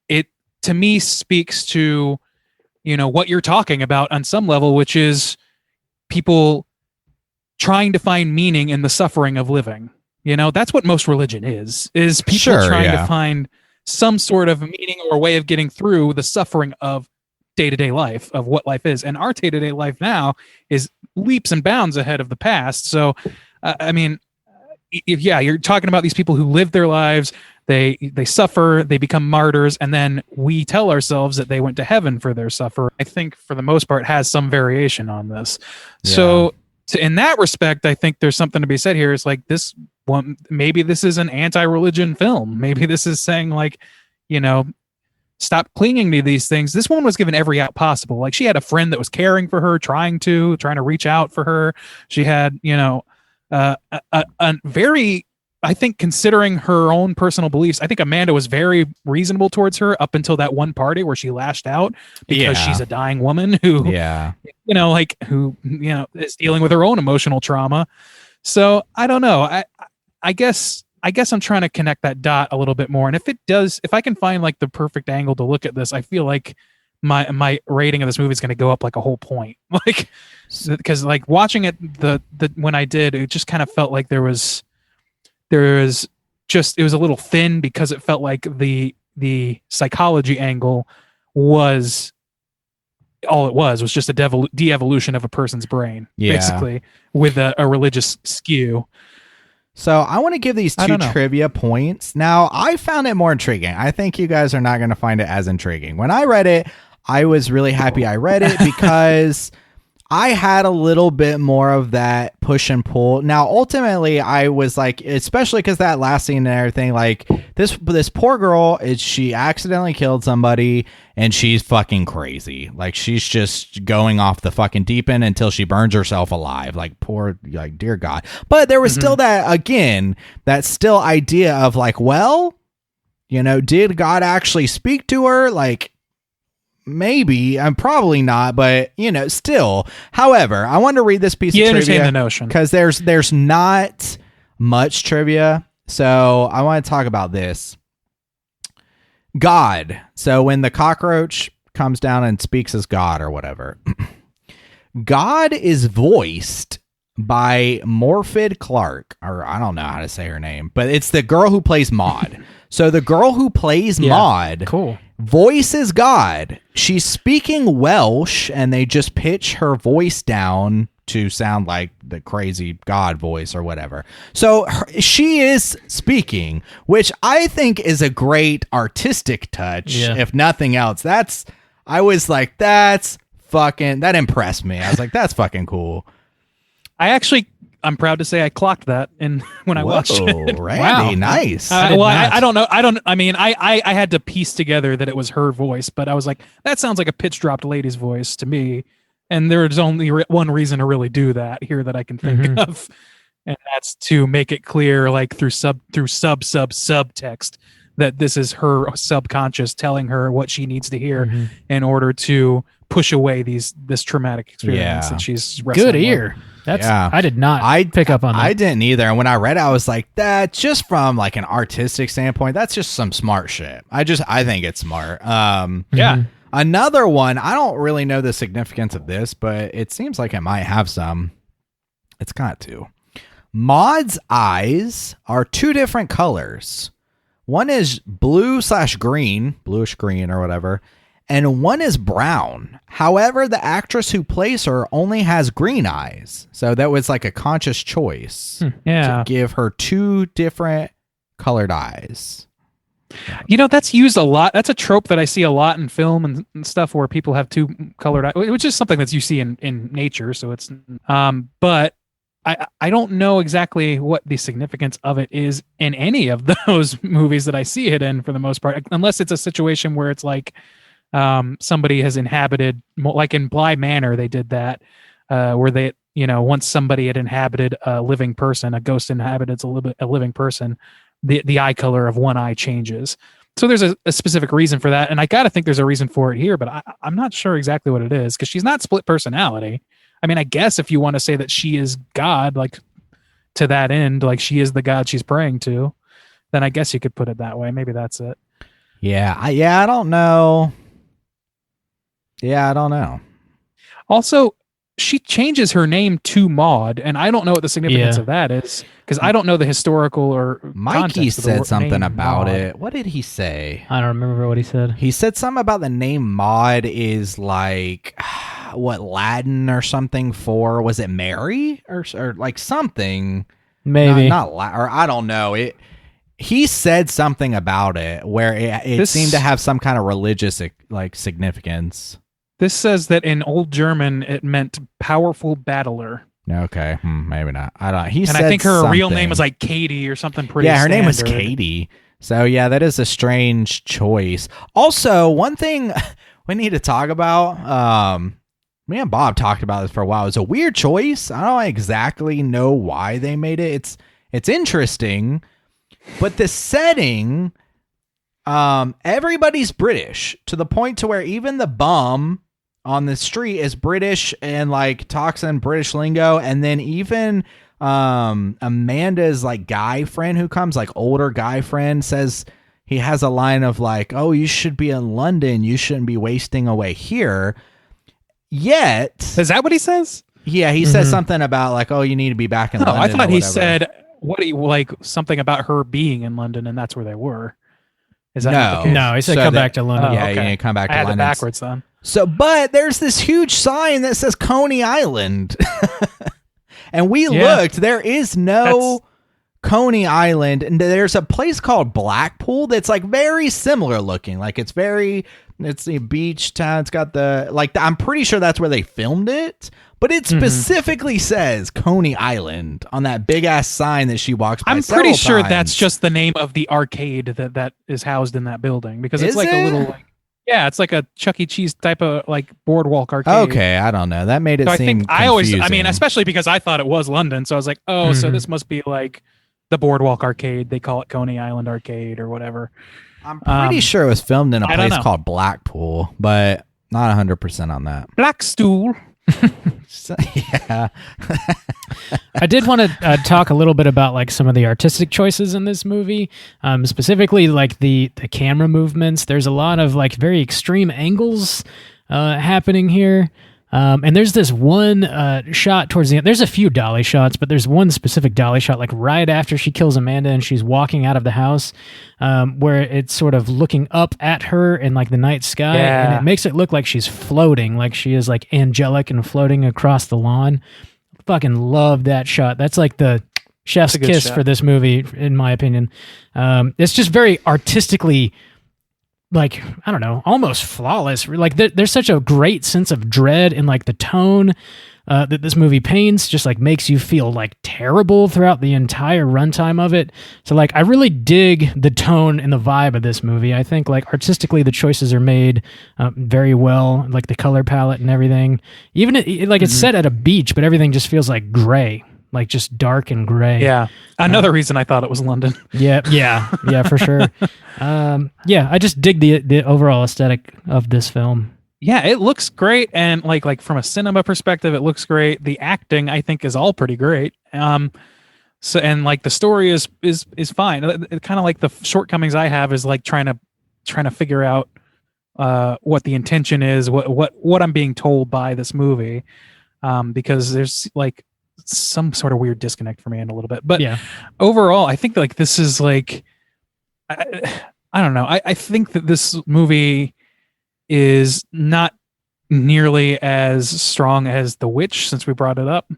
Speaker 3: it to me speaks to, you know, what you're talking about on some level, which is people trying to find meaning in the suffering of living. You know, that's what most religion is people trying to find some sort of meaning or way of getting through the suffering of day-to-day life, of what life is. And our day-to-day life now is leaps and bounds ahead of the past. So, I mean, you're talking about these people who live their lives, they suffer, they become martyrs, and then we tell ourselves that they went to heaven for their suffer. I think for the most part has some variation on this. Yeah. So in that respect, I think there's something to be said here. It's like this one, maybe this is an anti-religion film. Maybe this is saying like, you know, stop clinging to these things. This woman was given every out possible. Like she had a friend that was caring for her, trying to reach out for her. She had, you know, a very, I think considering her own personal beliefs, I think Amanda was very reasonable towards her up until that one party where she lashed out because she's a dying woman who, you know, like who, you know, is dealing with her own emotional trauma. So I don't know. I guess I'm trying to connect that dot a little bit more. And if I can find like the perfect angle to look at this, I feel like my rating of this movie is going to go up like a whole point. Like, because like watching it, when I did, it just kind of felt like it was a little thin because it felt like the psychology angle was all it was just a de-evolution of a person's brain, basically, with a religious skew.
Speaker 4: So I want to give these two trivia points. Now, I found it more intriguing. I think you guys are not going to find it as intriguing. When I read it, I was really happy I read it because I had a little bit more of that push and pull. Now, ultimately, I was like, especially because that last scene and everything, like this poor girl, she accidentally killed somebody and she's fucking crazy. Like she's just going off the fucking deep end until she burns herself alive. Like poor, like dear God. But there was still that still idea of like, well, you know, did God actually speak to her? Like, maybe. I'm probably not, but you know, still. However, I wanted to read this piece of trivia
Speaker 3: the notion
Speaker 4: because there's not much trivia, so I want to talk about this. God. So when the cockroach comes down and speaks as God or whatever, God is voiced by Morfydd Clark, or I don't know how to say her name, but it's the girl who plays Maud. So the girl who plays Maud voices God. She's speaking Welsh, and they just pitch her voice down to sound like the crazy God voice or whatever. So she is speaking, which I think is a great artistic touch, if nothing else. That impressed me. I was like, that's fucking cool.
Speaker 3: I'm proud to say I clocked that when I watched it.
Speaker 4: Randy, nice.
Speaker 3: I don't know. I had to piece together that it was her voice, but I was like, that sounds like a pitch dropped lady's voice to me. And there's only one reason to really do that here that I can think of. And that's to make it clear, like through subtext, that this is her subconscious telling her what she needs to hear in order to push away this traumatic experience that she's wrestling
Speaker 1: Good ear.
Speaker 3: with.
Speaker 1: I did not pick up on that.
Speaker 4: I didn't either. And when I read it, I was like, that just from like an artistic standpoint, that's just some smart shit. I think it's smart. Another one, I don't really know the significance of this, but it seems like it might have some. It's got to. Maud's eyes are two different colors. One is blue/green, bluish green or whatever, and one is brown. However, the actress who plays her only has green eyes. So that was like a conscious choice to give her two different colored eyes.
Speaker 3: You know, that's used a lot. That's a trope that I see a lot in film and stuff where people have two colored eyes, which is something that you see in nature. So it's, but I don't know exactly what the significance of it is in any of those movies that I see it in for the most part, unless it's a situation where it's like, somebody has inhabited, like in Bly Manor, they did that, where they, you know, once somebody had inhabited a living person, a ghost inhabited a living person, the eye color of one eye changes. So there's a specific reason for that, and I gotta think there's a reason for it here, but I'm not sure exactly what it is, because she's not split personality. I mean, I guess if you want to say that she is God, like to that end, like she is the God she's praying to, then I guess you could put it that way. Maybe that's it.
Speaker 4: Yeah, I don't know. Yeah, I don't know.
Speaker 3: Also, she changes her name to Maud, and I don't know what the significance of that is, because I don't know the historical or
Speaker 4: Mikey
Speaker 3: context of the
Speaker 4: said something
Speaker 3: name
Speaker 4: about
Speaker 3: Maud.
Speaker 4: it. What did he say?
Speaker 1: I don't remember what he said.
Speaker 4: He said something about the name Maud is like what, Latin or something for, was it Mary or like something?
Speaker 1: Maybe
Speaker 4: not or I don't know. He said something about it where it seemed to have some kind of religious like significance.
Speaker 3: This says that in Old German it meant powerful battler.
Speaker 4: Okay, maybe not. I don't.
Speaker 3: I think her real name was like Katie or something pretty.
Speaker 4: Yeah, her name was
Speaker 3: standard.
Speaker 4: Katie. So yeah, that is a strange choice. Also, one thing we need to talk about. Me and Bob talked about this for a while. It's a weird choice. I don't exactly know why they made it. It's interesting, but the setting, everybody's British to the point to where even the bum on the street is British and like talks in British lingo, and then even Amanda's like guy friend who comes, like older guy friend, says he has a line of like, "Oh, you should be in London. You shouldn't be wasting away here." Yet,
Speaker 3: is that what he says?
Speaker 4: Yeah, he says something about like, "Oh, you need to be back in London."
Speaker 3: I thought
Speaker 4: or
Speaker 3: he
Speaker 4: whatever.
Speaker 3: said like something about her being in London, and that's where they were. Is that not the case?
Speaker 1: No, he said come back to London.
Speaker 4: Yeah, you need to come back to
Speaker 3: I had
Speaker 4: London.
Speaker 3: it backwards then.
Speaker 4: So, but there's this huge sign that says Coney Island. And we looked, there is no Coney Island. And there's a place called Blackpool that's like very similar looking. Like it's a beach town. It's got I'm pretty sure that's where they filmed it. But it specifically says Coney Island on that big ass sign that she walks by.
Speaker 3: I'm pretty sure
Speaker 4: times.
Speaker 3: that's just the name of the arcade that is housed in that building, because it's like a little yeah, it's like a Chuck E. Cheese type of like boardwalk arcade.
Speaker 4: Okay, I don't know. That made it
Speaker 3: So
Speaker 4: seem
Speaker 3: I
Speaker 4: confusing.
Speaker 3: mean, especially because I thought it was London, so I was like, oh, so this must be like the boardwalk arcade. They call it Coney Island Arcade or whatever.
Speaker 4: I'm pretty sure it was filmed in a
Speaker 3: I don't
Speaker 4: place
Speaker 3: know.
Speaker 4: called Blackpool, but not 100% on that.
Speaker 3: Blackstool.
Speaker 4: So, yeah.
Speaker 1: I did want to talk a little bit about like some of the artistic choices in this movie, specifically like the camera movements. There's a lot of like very extreme angles happening here. And there's this one shot towards the end. There's a few dolly shots, but there's one specific dolly shot like right after she kills Amanda and she's walking out of the house, where it's sort of looking up at her in like the night sky, and it makes it look like she's floating, like she is like angelic and floating across the lawn. Fucking love that shot. That's like the chef's kiss
Speaker 3: shot
Speaker 1: for this movie, in my opinion. It's just very artistically, like, I don't know, almost flawless. Like there's such a great sense of dread in like the tone that this movie paints, just like makes you feel like terrible throughout the entire runtime of it. So like I really dig the tone and the vibe of this movie. I think like artistically the choices are made very well, like the color palette and everything. Even it's set at a beach, but everything just feels like gray. Like just dark and gray.
Speaker 3: Yeah. Another reason I thought it was London.
Speaker 1: Yeah, for sure. I just dig the overall aesthetic of this film.
Speaker 3: Yeah, it looks great, and like from a cinema perspective, it looks great. The acting, I think, is all pretty great. So and like the story is fine. Kind of like the shortcomings I have is like trying to figure out what the intention is, what I'm being told by this movie, because there's like some sort of weird disconnect for me in a little bit. But overall, I think like this is like I don't know. I think that this movie is not nearly as strong as The Witch, since we brought it up.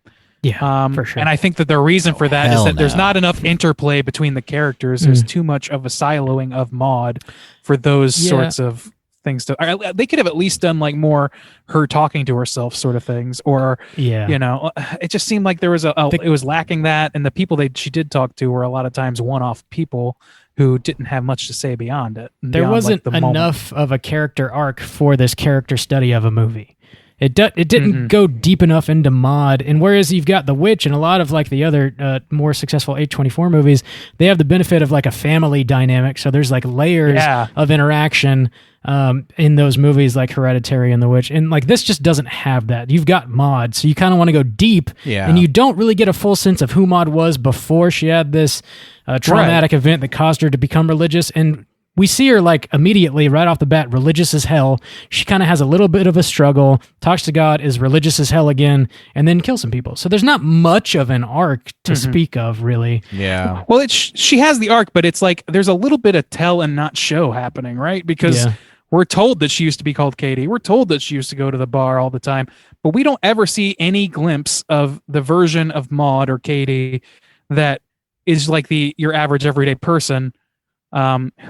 Speaker 1: Yeah, for sure.
Speaker 3: And I think that the reason for that is that there's
Speaker 4: no.
Speaker 3: not enough interplay between the characters. There's too much of a siloing of Maud for those sorts of things. They could have at least done like more her talking to herself sort of things, or you know, it just seemed like there was it was lacking that, and the people she did talk to were a lot of times one-off people who didn't have much to say beyond it.
Speaker 1: There wasn't enough of a character arc for this character study of a movie. It didn't go deep enough into Maud, and whereas you've got The Witch and a lot of like the other more successful A24 movies, they have the benefit of like a family dynamic, so there's like layers of interaction in those movies like Hereditary and The Witch, and like this just doesn't have that. You've got Maud, so you kind of want to go deep, and you don't really get a full sense of who Maud was before she had this traumatic event that caused her to become religious, and we see her like immediately right off the bat religious as hell. She kind of has a little bit of a struggle, talks to God, is religious as hell again, and then kills some people. So there's not much of an arc to speak of, really.
Speaker 4: Yeah.
Speaker 3: Well, she has the arc, but it's like there's a little bit of tell and not show happening, right? Because we're told that she used to be called Katie. We're told that she used to go to the bar all the time, but we don't ever see any glimpse of the version of Maud or Katie that is like your average everyday person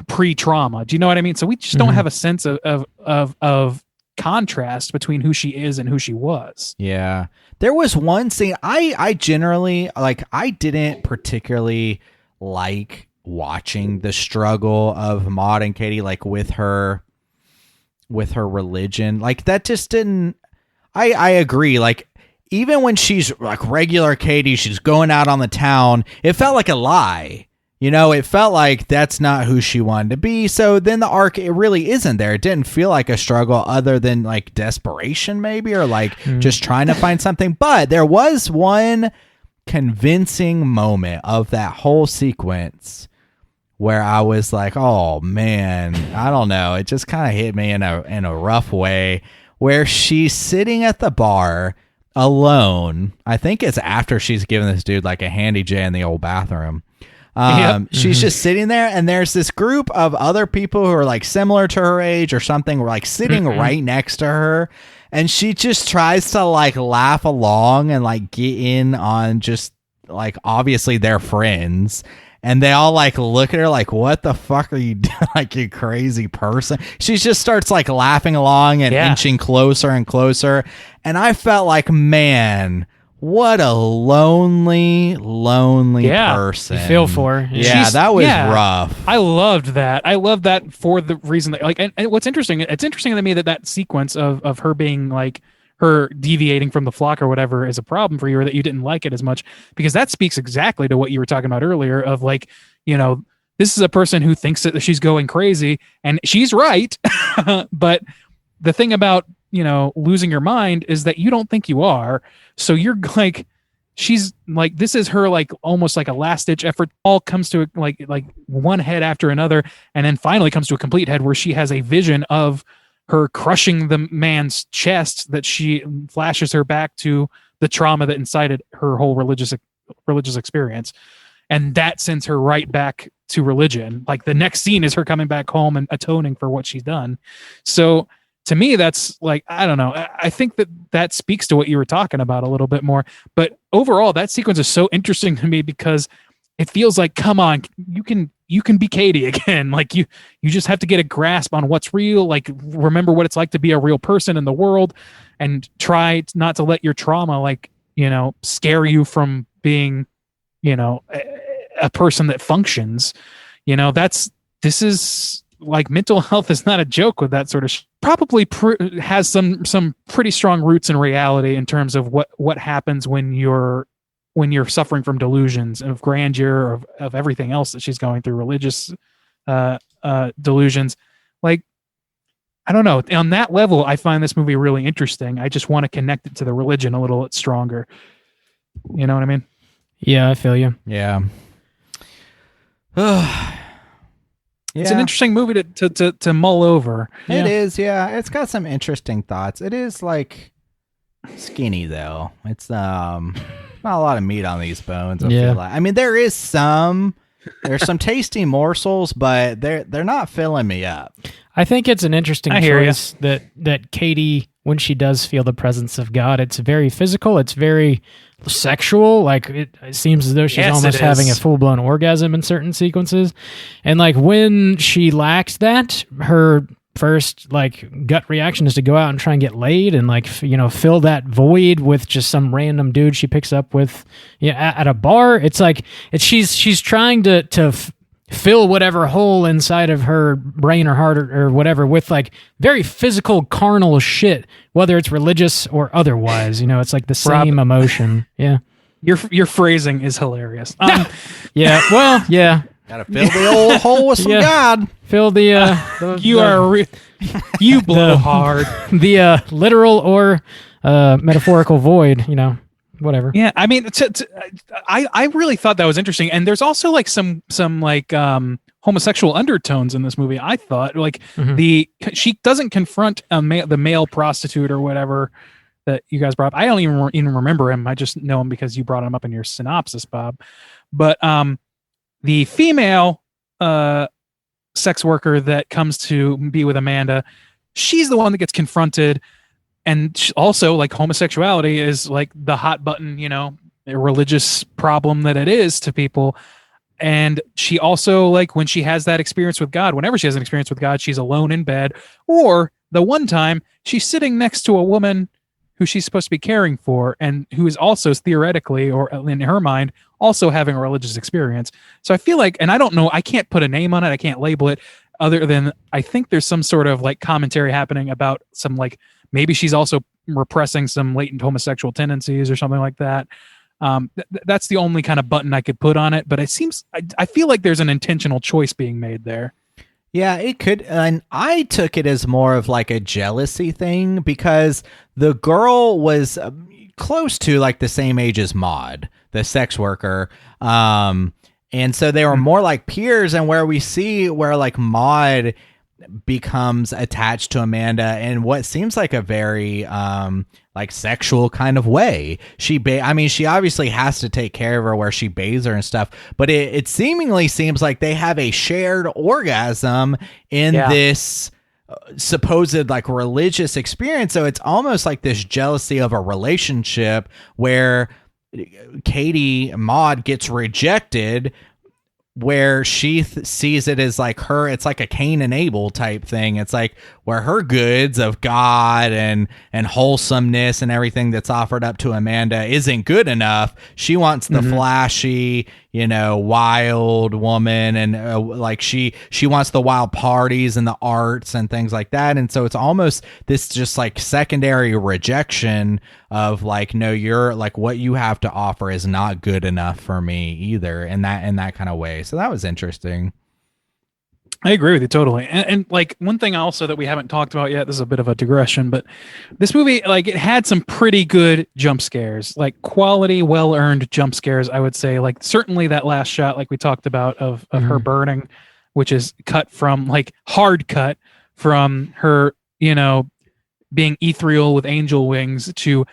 Speaker 3: pre-trauma. Do you know what I mean? So we just don't have a sense of contrast between who she is and who she was.
Speaker 4: Yeah. There was one scene I generally like. I didn't particularly like watching the struggle of Maud and Katie, like with her religion. Like that just didn't. I agree. Like even when she's like regular Katie, she's going out on the town. It felt like a lie. You know, it felt like that's not who she wanted to be. So then the arc, it really isn't there. It didn't feel like a struggle other than like desperation maybe, or like just trying to find something. But there was one convincing moment of that whole sequence where I was like, oh man, I don't know. It just kind of hit me in a rough way, where she's sitting at the bar alone. I think it's after she's given this dude like a handy J in the old bathroom. She's just sitting there, and there's this group of other people who are like similar to her age or something, were like sitting right next to her, and she just tries to like laugh along and like get in on just like obviously they're friends, and they all like look at her like, what the fuck are you doing? Like, you crazy person. She just starts like laughing along and inching closer and closer, and I felt like, man, what a lonely person.
Speaker 1: You feel for her.
Speaker 4: Yeah, that was rough.
Speaker 3: I loved that. I love that for the reason that, like, and what's interesting, it's interesting to me that sequence of her being like, her deviating from the flock or whatever is a problem for you, or that you didn't like it as much, because that speaks exactly to what you were talking about earlier of like, you know, this is a person who thinks that she's going crazy, and she's right. But the thing about, you know, losing your mind is that you don't think you are. So you're like, she's like, this is her like almost like a last ditch effort. All comes to like one head after another, and then finally comes to a complete head where she has a vision of her crushing the man's chest, that she flashes her back to the trauma that incited her whole religious experience. And that sends her right back to religion. Like the next scene is her coming back home and atoning for what she's done. So to me, that's like, I don't know. I think that speaks to what you were talking about a little bit more. But overall, that sequence is so interesting to me because it feels like, come on, you can be Katie again. Like you just have to get a grasp on what's real. Like, remember what it's like to be a real person in the world, and try not to let your trauma, like, you know, scare you from being, you know, a person that functions. You know, this is like, mental health is not a joke with that sort of probably has some pretty strong roots in reality in terms of what happens when you're suffering from delusions of grandeur, of everything else that she's going through, religious delusions. Like, I don't know, on that level, I find this movie really interesting. I just want to connect it to the religion a little bit stronger. You know what I mean?
Speaker 1: Yeah, I feel you.
Speaker 4: Yeah.
Speaker 3: It's an interesting movie to mull over.
Speaker 4: It is, yeah. It's got some interesting thoughts. It is like skinny though. It's not a lot of meat on these bones. I feel like. I mean, there's some tasty morsels, but they're not filling me up.
Speaker 1: I think it's an interesting choice that Katie, when she does feel the presence of God, it's very physical. It's very sexual. Like it seems as though she's almost having a full-blown orgasm in certain sequences. And like when she lacks that, her first like gut reaction is to go out and try and get laid and like, you know, fill that void with just some random dude she picks up with at a bar. It's like she's trying to fill whatever hole inside of her brain or heart or whatever with like very physical carnal shit, whether it's religious or otherwise. It's like the same emotion. Yeah.
Speaker 3: Your phrasing is hilarious.
Speaker 1: Yeah. Well, yeah.
Speaker 4: Gotta fill the old hole with some God.
Speaker 1: Fill the
Speaker 3: you blow hard.
Speaker 1: The literal or metaphorical void, whatever.
Speaker 3: Yeah, I mean, I really thought that was interesting, and there's also like some like homosexual undertones in this movie. I thought like she doesn't confront the male prostitute or whatever that you guys brought up. I don't even remember him. I just know him because you brought him up in your synopsis, Bob. But the female sex worker that comes to be with Amanda, she's the one that gets confronted. And also, like, homosexuality is like the hot button, a religious problem that it is to people. And she also, like, when she has that experience with God, whenever she has an experience with God, she's alone in bed. Or the one time she's sitting next to a woman who she's supposed to be caring for and who is also theoretically, or in her mind, also having a religious experience. So I feel like, and I don't know, I can't put a name on it, I can't label it, other than I think there's some sort of like commentary happening about some like, maybe she's also repressing some latent homosexual tendencies or something like that. That's the only kind of button I could put on it, but it seems, I feel like there's an intentional choice being made there.
Speaker 4: Yeah, it could. And I took it as more of like a jealousy thing because the girl was close to like the same age as Maud, the sex worker. And so they were more like peers, and where we see where like Maud becomes attached to Amanda in what seems like a very like sexual kind of way. She obviously has to take care of her where she bathes her and stuff, but it seemingly seems like they have a shared orgasm in this supposed like religious experience. So it's almost like this jealousy of a relationship where Maud gets rejected, where she sees it as like it's like a Cain and Abel type thing. It's like where her goods of God and wholesomeness and everything that's offered up to Amanda isn't good enough. She wants the flashy, wild woman, and like she wants the wild parties and the arts and things like that. And so it's almost this just like secondary rejection of like, no, you're like, what you have to offer is not good enough for me either, in that kind of way. So that was interesting.
Speaker 3: I agree with you totally. And like one thing also that we haven't talked about yet, this is a bit of a digression, but this movie, like, it had some pretty good jump scares, like quality, well-earned jump scares, I would say. Like certainly that last shot, like we talked about of her burning, which is cut from like hard cut from her, being ethereal with angel wings to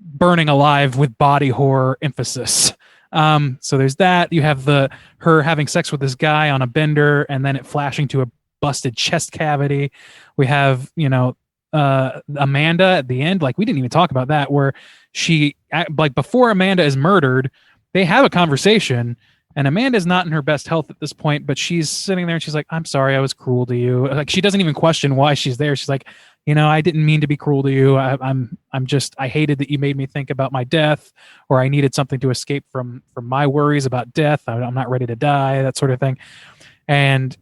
Speaker 3: burning alive with body horror emphasis. So there's that. You have her having sex with this guy on a bender and then it flashing to a busted chest cavity. We have, Amanda at the end. Like, we didn't even talk about that, where she, like, before Amanda is murdered, they have a conversation, and Amanda's not in her best health at this point, but she's sitting there and she's like, I'm sorry, I was cruel to you. Like, she doesn't even question why she's there. She's like, I didn't mean to be cruel to you. I hated that you made me think about my death, or I needed something to escape from my worries about death. I'm not ready to die, that sort of thing. And,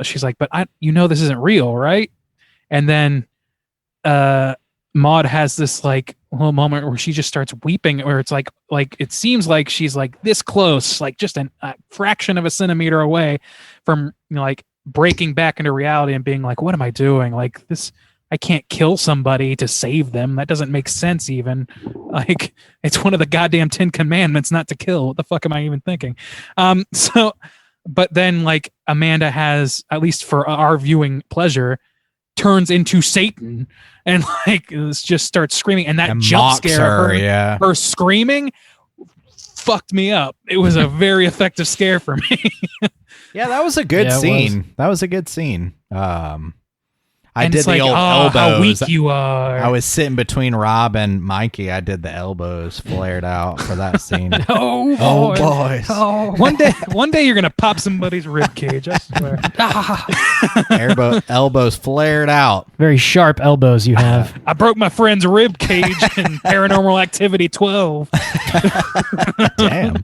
Speaker 3: she's like, but this isn't real, right? And then Maud has this like little moment where she just starts weeping, where it's like it seems like she's like this close, like just a fraction of a centimeter away from like breaking back into reality and being like, what am I doing? Like this, I can't kill somebody to save them. That doesn't make sense even. Like, it's one of the goddamn 10 commandments not to kill. What the fuck am I even thinking? But then like Amanda has, at least for our viewing pleasure, turns into Satan and like just starts screaming, and that jump scare, her screaming fucked me up. It was a very effective scare for me.
Speaker 4: Yeah, that was a good scene. That was a good scene. I
Speaker 3: and
Speaker 4: did
Speaker 3: it's
Speaker 4: the
Speaker 3: like,
Speaker 4: old elbows.
Speaker 3: How weak you are.
Speaker 4: I was sitting between Rob and Mikey. I did the elbows flared out for that scene.
Speaker 3: Oh boys. Oh. One day you're gonna pop somebody's rib cage, I swear.
Speaker 4: Elbows flared out.
Speaker 1: Very sharp elbows you have.
Speaker 3: I broke my friend's rib cage in Paranormal Activity 12.
Speaker 4: Damn.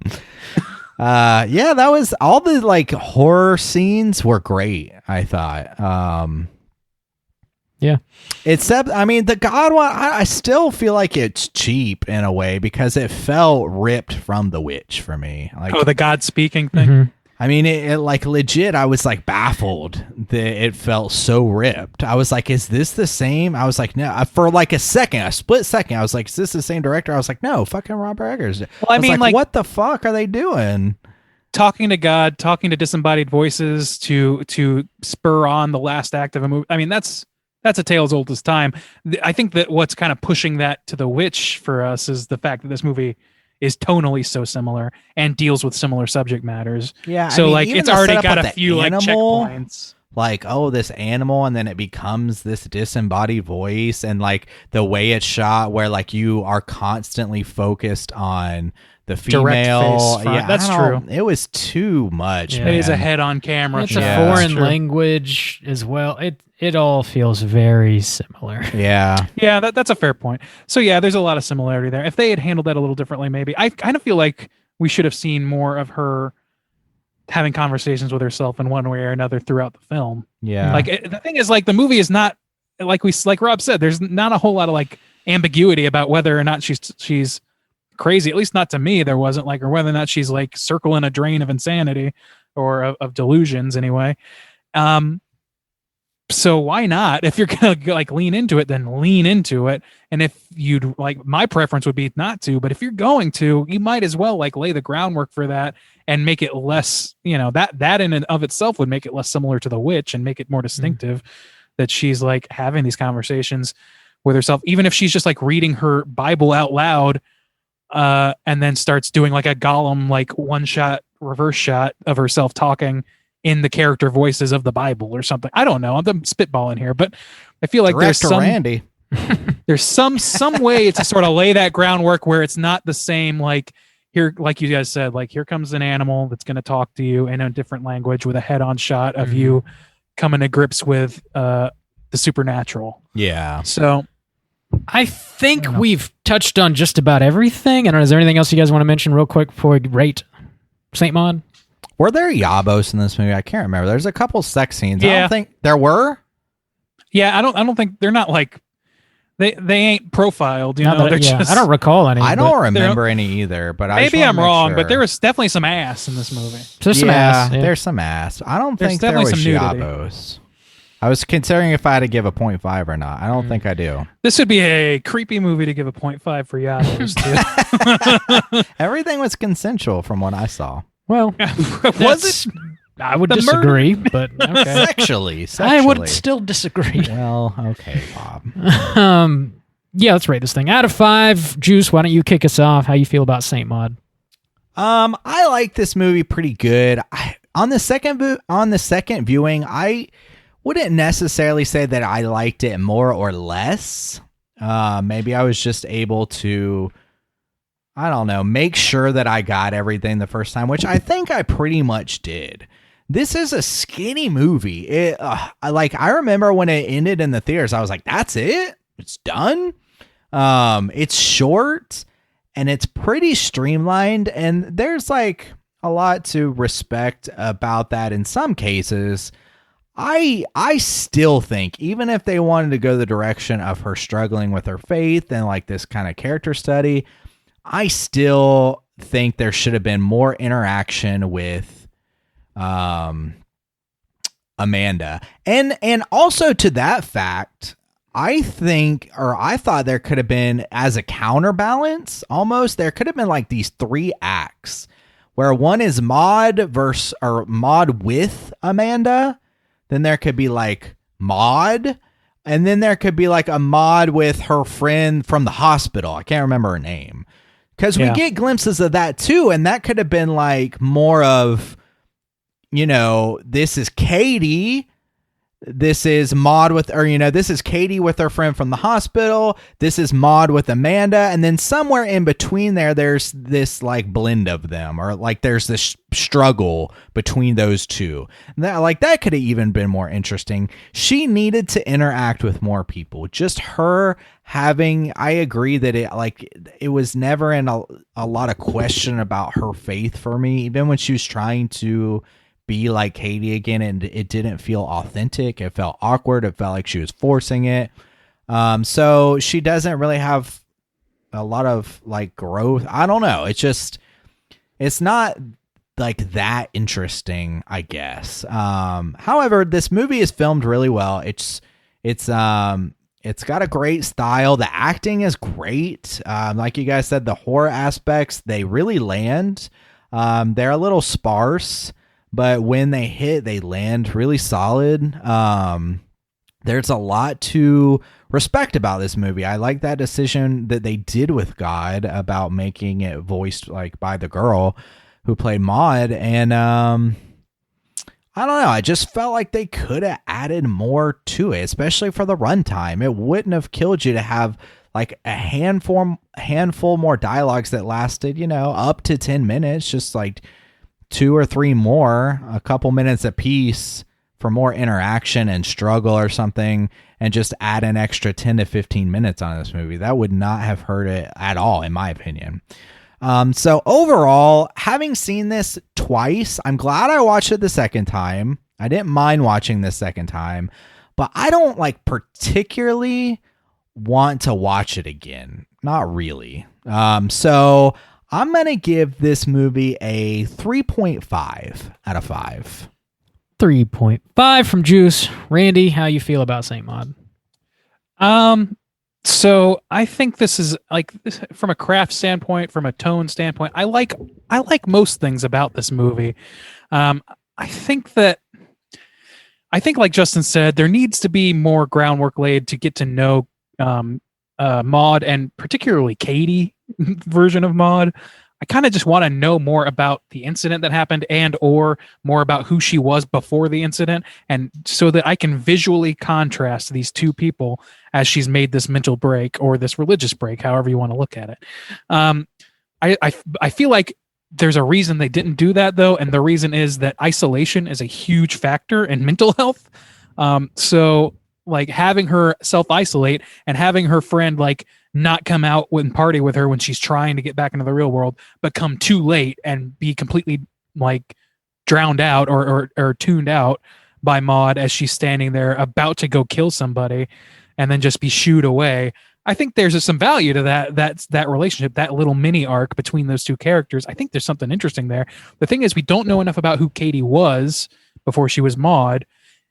Speaker 4: Yeah, that was all the like horror scenes were great, I thought.
Speaker 1: Yeah.
Speaker 4: Except, I mean, the God one, I still feel like it's cheap in a way because it felt ripped from The Witch for me. Like,
Speaker 3: the God speaking thing.
Speaker 1: Mhm.
Speaker 4: I mean, it like legit, I was like baffled that it felt so ripped. I was like, is this the same? I was like, no, for like a split second, I was like, is this the same director? I was like, no, fucking Robert Eggers.
Speaker 3: Well, I mean, like,
Speaker 4: what the fuck are they doing?
Speaker 3: Talking to God, talking to disembodied voices to spur on the last act of a movie. I mean, that's a tale as old as time. I think that what's kind of pushing that to The Witch for us is the fact that this movie is tonally so similar and deals with similar subject matters.
Speaker 4: Yeah.
Speaker 3: So,
Speaker 4: I mean,
Speaker 3: like,
Speaker 4: even
Speaker 3: it's
Speaker 4: the
Speaker 3: already
Speaker 4: setup
Speaker 3: got
Speaker 4: of
Speaker 3: a
Speaker 4: the
Speaker 3: few like
Speaker 4: animal,
Speaker 3: checkpoints.
Speaker 4: Like, oh, this animal, and then it becomes this disembodied voice, and like the way it's shot, where like you are constantly focused on the female.
Speaker 3: Direct face front.
Speaker 4: Yeah,
Speaker 3: That's
Speaker 4: I don't
Speaker 3: true.
Speaker 4: know. It was too much.
Speaker 1: Yeah.
Speaker 3: It is a
Speaker 4: man.
Speaker 3: head-on camera.
Speaker 1: It's
Speaker 3: shot.
Speaker 1: a
Speaker 4: Yeah.
Speaker 1: foreign
Speaker 3: True.
Speaker 1: language as well. It all feels very similar.
Speaker 4: Yeah.
Speaker 3: Yeah, that's a fair point. So yeah, there's a lot of similarity there. If they had handled that a little differently, maybe. I kind of feel like we should have seen more of her having conversations with herself in one way or another throughout the film.
Speaker 4: Yeah.
Speaker 3: Like the thing is, like, the movie is not like Rob said. There's not a whole lot of like ambiguity about whether or not she's crazy. At least not to me, there wasn't, like, or whether or not she's like circling a drain of insanity or of delusions anyway. So why not? If you're gonna like lean into it, then lean into it. And if you'd like, my preference would be not to, but if you're going to, you might as well like lay the groundwork for that and make it less, that in and of itself would make it less similar to The Witch and make it more distinctive that she's like having these conversations with herself, even if she's just like reading her Bible out loud, and then starts doing like a Gollum, like one shot, reverse shot of herself talking in the character voices of the Bible or something. I don't know. I'm spitballing here, but I feel like
Speaker 4: Randy.
Speaker 3: there's some way to sort of lay that groundwork where it's not the same. Like here, like you guys said, like here comes an animal that's going to talk to you in a different language with a head-on shot of you coming to grips with the supernatural.
Speaker 4: Yeah.
Speaker 3: So
Speaker 1: I think we've touched on just about everything. I don't know. Is there anything else you guys want to mention real quick before we rate Saint Maud?
Speaker 4: Were there Yabos in this movie? I can't remember. There's a couple sex scenes. I
Speaker 3: Yeah.
Speaker 4: don't think there were.
Speaker 3: yeah, I don't think they're not like they ain't profiled.
Speaker 1: Not that-
Speaker 3: They're
Speaker 1: yeah,
Speaker 3: just,
Speaker 1: I don't recall any.
Speaker 4: I
Speaker 1: but
Speaker 4: don't remember any either, but I just
Speaker 3: Maybe
Speaker 4: wanna
Speaker 3: I'm
Speaker 4: make
Speaker 3: wrong,
Speaker 4: sure.
Speaker 3: but there was definitely some ass in this movie.
Speaker 1: There's some ass. Yeah.
Speaker 4: There's some ass. I don't
Speaker 3: There's
Speaker 4: think there was
Speaker 3: definitely some nudity.
Speaker 4: Yabos. I was considering if I had to give a 0.5 or not. I don't think I do.
Speaker 3: This would be a creepy movie to give a 0.5 for Yabos to.
Speaker 4: Everything was consensual from what I saw.
Speaker 1: Well,
Speaker 3: Was it?
Speaker 1: I would
Speaker 3: The
Speaker 1: disagree, but okay.
Speaker 4: Sexually.
Speaker 1: I would still disagree.
Speaker 4: Well, okay, Bob.
Speaker 1: Yeah, let's rate this thing out of 5. Juice, why don't you kick us off? How you feel about Saint Maud?
Speaker 4: I like this movie pretty good. On the second viewing, I wouldn't necessarily say that I liked it more or less. Maybe I was just able to, I don't know, make sure that I got everything the first time, which I think I pretty much did. This is a skinny movie. I remember when it ended in the theaters, I was like, that's it? It's done? It's short and it's pretty streamlined, and there's like a lot to respect about that in some cases. I still think, even if they wanted to go the direction of her struggling with her faith and like this kind of character study, I still think there should have been more interaction with Amanda. And also to that fact, I thought there could have been, as a counterbalance, almost, there could have been like these 3 acts where one is Maud with Amanda. Then there could be like Maud, and then there could be like a Maud with her friend from the hospital. I can't remember her name. Because we get glimpses of that too, and that could have been like more of, this is Katie, this is Maud with, or, this is Katie with her friend from the hospital. This is Maud with Amanda. And then somewhere in between there's this like blend of them, or like there's this struggle between those two. That could have even been more interesting. She needed to interact with more people. Just her having, I agree that it was never in a lot of question about her faith for me, even when she was trying to be like Katie again, and it didn't feel authentic. It felt awkward. It felt like she was forcing it. So she doesn't really have a lot of like growth. I don't know. It's not like that interesting, I guess. However, this movie is filmed really well. It's got a great style. The acting is great. Like you guys said, the horror aspects, they really land. They're a little sparse, but when they hit, they land really solid. There's a lot to respect about this movie. I like that decision that they did with God about making it voiced like by the girl who played Maud. And I don't know. I just felt like they could have added more to it, especially for the runtime. It wouldn't have killed you to have like a handful more dialogues that lasted, up to 10 minutes, just like 2 or 3 more, a couple minutes apiece for more interaction and struggle or something, and just add an extra 10 to 15 minutes on this movie. That would not have hurt it at all, in my opinion. So overall, having seen this twice, I'm glad I watched it the second time. I didn't mind watching this second time, but I don't like particularly want to watch it again. Not really. So I'm going to give this movie a 3.5 out of 5.
Speaker 1: 3.5 from Juice. Randy, how you feel about Saint Maud?
Speaker 3: So I think this is like, from a craft standpoint, from a tone standpoint, I like most things about this movie. I think like Justin said, there needs to be more groundwork laid to get to know Maud, and particularly Katie version of Maud. I kind of just want to know more about the incident that happened, and or more about who she was before the incident, and so that I can visually contrast these two people as she's made this mental break or this religious break, however you want to look at it. I feel like there's a reason they didn't do that, though, and the reason is that isolation is a huge factor in mental health. So like having her self-isolate and having her friend like not come out and party with her when she's trying to get back into the real world, but come too late and be completely like drowned out or tuned out by Maud as she's standing there about to go kill somebody and then just be shooed away. I think there's some value to that relationship, that little mini arc between those two characters. I think there's something interesting there. The thing is, we don't know enough about who Katie was before she was Maud.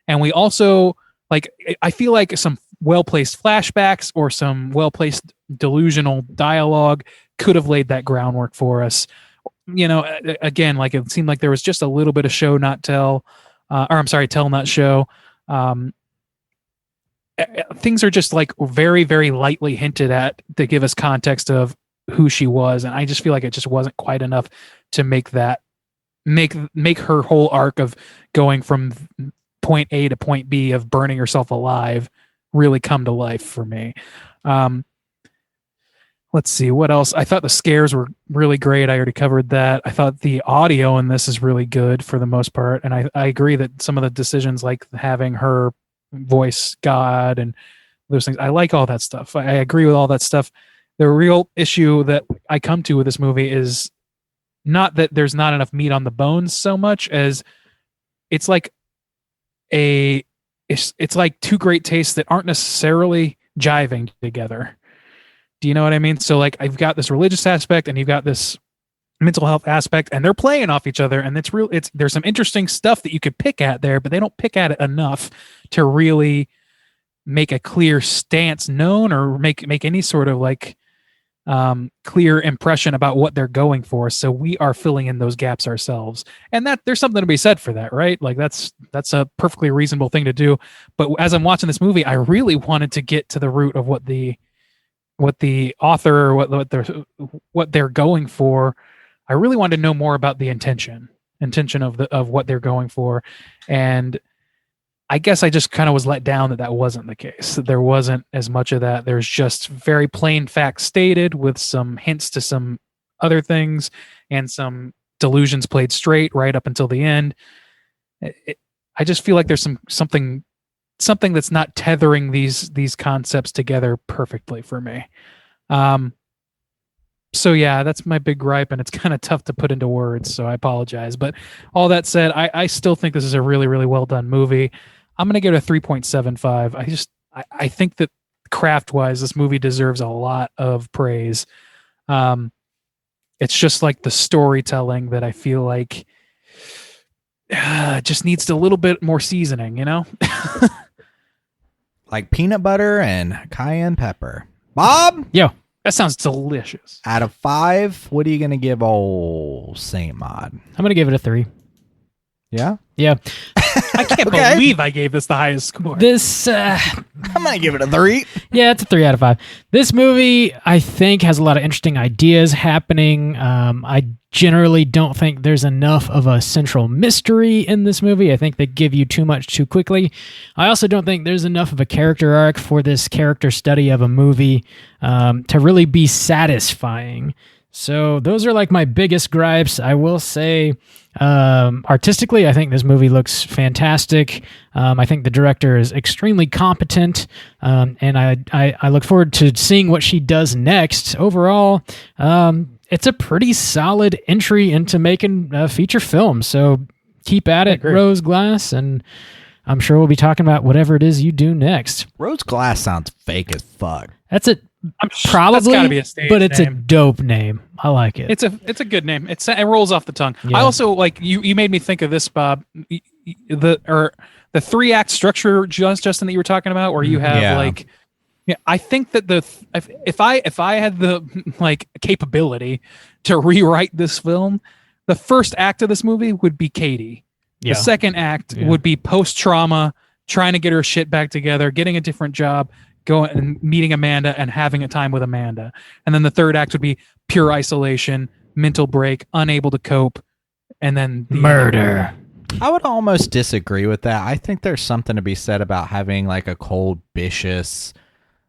Speaker 3: And we also, like, I feel like some well-placed flashbacks or some well-placed delusional dialogue could have laid that groundwork for us. Again, like it seemed like there was just a little bit of show not tell, tell not show. Things are just like very, very lightly hinted at to give us context of who she was, and I just feel like it just wasn't quite enough to make her whole arc of going from point A to point B of burning herself alive really come to life for me. Let's see what else. I thought the scares were really great. I already covered that. I thought the audio in this is really good for the most part, and I agree that some of the decisions, like having her voice God and those things, I like all that stuff. I agree with all that stuff. The real issue that I come to with this movie is not that there's not enough meat on the bones so much as it's like it's like two great tastes that aren't necessarily jiving together. Do you know what I mean? So like I've got this religious aspect and you've got this mental health aspect, and they're playing off each other, and there's some interesting stuff that you could pick at there, but they don't pick at it enough to really make a clear stance known or make any sort of like clear impression about what they're going for. So we are filling in those gaps ourselves, and that there's something to be said for that, right? Like that's a perfectly reasonable thing to do. But as I'm watching this movie, I really wanted to get to the root of what the author or what they're going for. I really wanted to know more about the intention of what they're going for, and I guess I just kind of was let down that wasn't the case. That there wasn't as much of that. There's just very plain facts stated with some hints to some other things and some delusions played straight right up until the end. I just feel like there's something that's not tethering these concepts together perfectly for me. So yeah, that's my big gripe, and it's kind of tough to put into words, so I apologize. But all that said, I still think this is a really, really well done movie. I'm gonna give it a 3.75. I think that craft-wise, this movie deserves a lot of praise. It's just like the storytelling that I feel like just needs a little bit more seasoning, you know?
Speaker 4: Like peanut butter and cayenne pepper. Bob?
Speaker 1: Yo.
Speaker 3: That sounds delicious.
Speaker 4: Out of 5, what are you going to give old Saint Maud?
Speaker 1: I'm going to give it a 3.
Speaker 4: Yeah?
Speaker 1: Yeah.
Speaker 3: I can't believe I gave this the highest score.
Speaker 1: This,
Speaker 4: I'm going to give it a 3.
Speaker 1: Yeah, it's a 3 out of 5. This movie, I think, has a lot of interesting ideas happening. I generally don't think there's enough of a central mystery in this movie. I think they give you too much too quickly. I also don't think there's enough of a character arc for this character study of a movie to really be satisfying. So those are like my biggest gripes. I will say, artistically, I think this movie looks fantastic. I think the director is extremely competent, and I look forward to seeing what she does next. Overall, it's a pretty solid entry into making a feature film. So keep at it, Rose Glass, and I'm sure we'll be talking about whatever it is you do next.
Speaker 4: Rose Glass sounds fake as fuck.
Speaker 1: That's it. Probably,
Speaker 3: that's gotta be a stage
Speaker 1: but it's
Speaker 3: name.
Speaker 1: a dope name. I like it.
Speaker 3: It's a good name. It rolls off the tongue.
Speaker 1: Yeah.
Speaker 3: I also like you made me think of this, Bob. The 3-act structure, Justin, that you were talking about, where you have I think that if I had the like capability to rewrite this film, the first act of this movie would be Katie.
Speaker 1: Yeah.
Speaker 3: The second act would be post-trauma, trying to get her shit back together, getting a different job, going and meeting Amanda and having a time with Amanda. And then the third act would be pure isolation, mental break, unable to cope, and then the
Speaker 1: murder.
Speaker 4: I would almost disagree with that. I think there's something to be said about having like a cold, vicious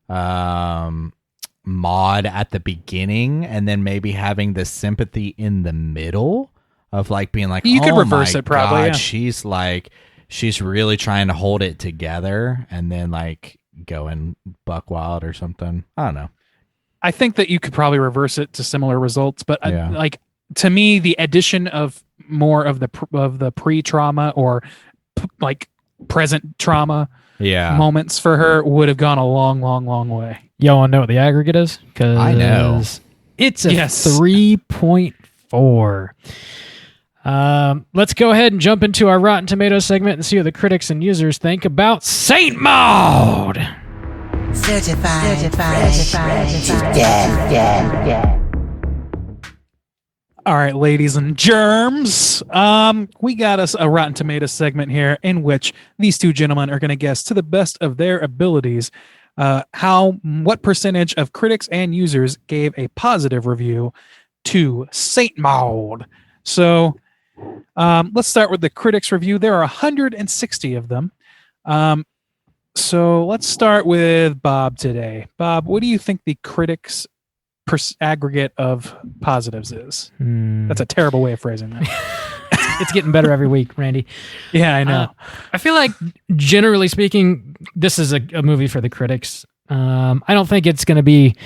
Speaker 4: Maud at the beginning, and then maybe having the sympathy in the middle of like being like,
Speaker 3: you could reverse it probably.
Speaker 4: God,
Speaker 3: yeah.
Speaker 4: she's really trying to hold it together, and then like going buck wild or something. I don't know.
Speaker 3: I think that you could probably reverse it to similar results, but like to me, the addition of more of the pre-trauma or like present trauma moments for her would have gone a long, long, long way.
Speaker 1: Y'all want to know what the aggregate is? Because
Speaker 4: I know.
Speaker 1: It's a 3.4. Let's go ahead and jump into our Rotten Tomatoes segment and see what the critics and users think about Saint Maud.
Speaker 5: Certified fresh to death.
Speaker 3: All right, ladies and germs, we got us a Rotten Tomatoes segment here in which these two gentlemen are going to guess to the best of their abilities what percentage of critics and users gave a positive review to Saint Maud. So let's start with the critics' review. There are 160 of them. So let's start with Bob today. Bob, what do you think the critics' aggregate of positives is? That's a terrible way of phrasing that.
Speaker 1: It's getting better every week, Randy.
Speaker 3: Yeah, I know.
Speaker 1: I feel like, generally speaking, this is a movie for the critics. I don't think it's going to be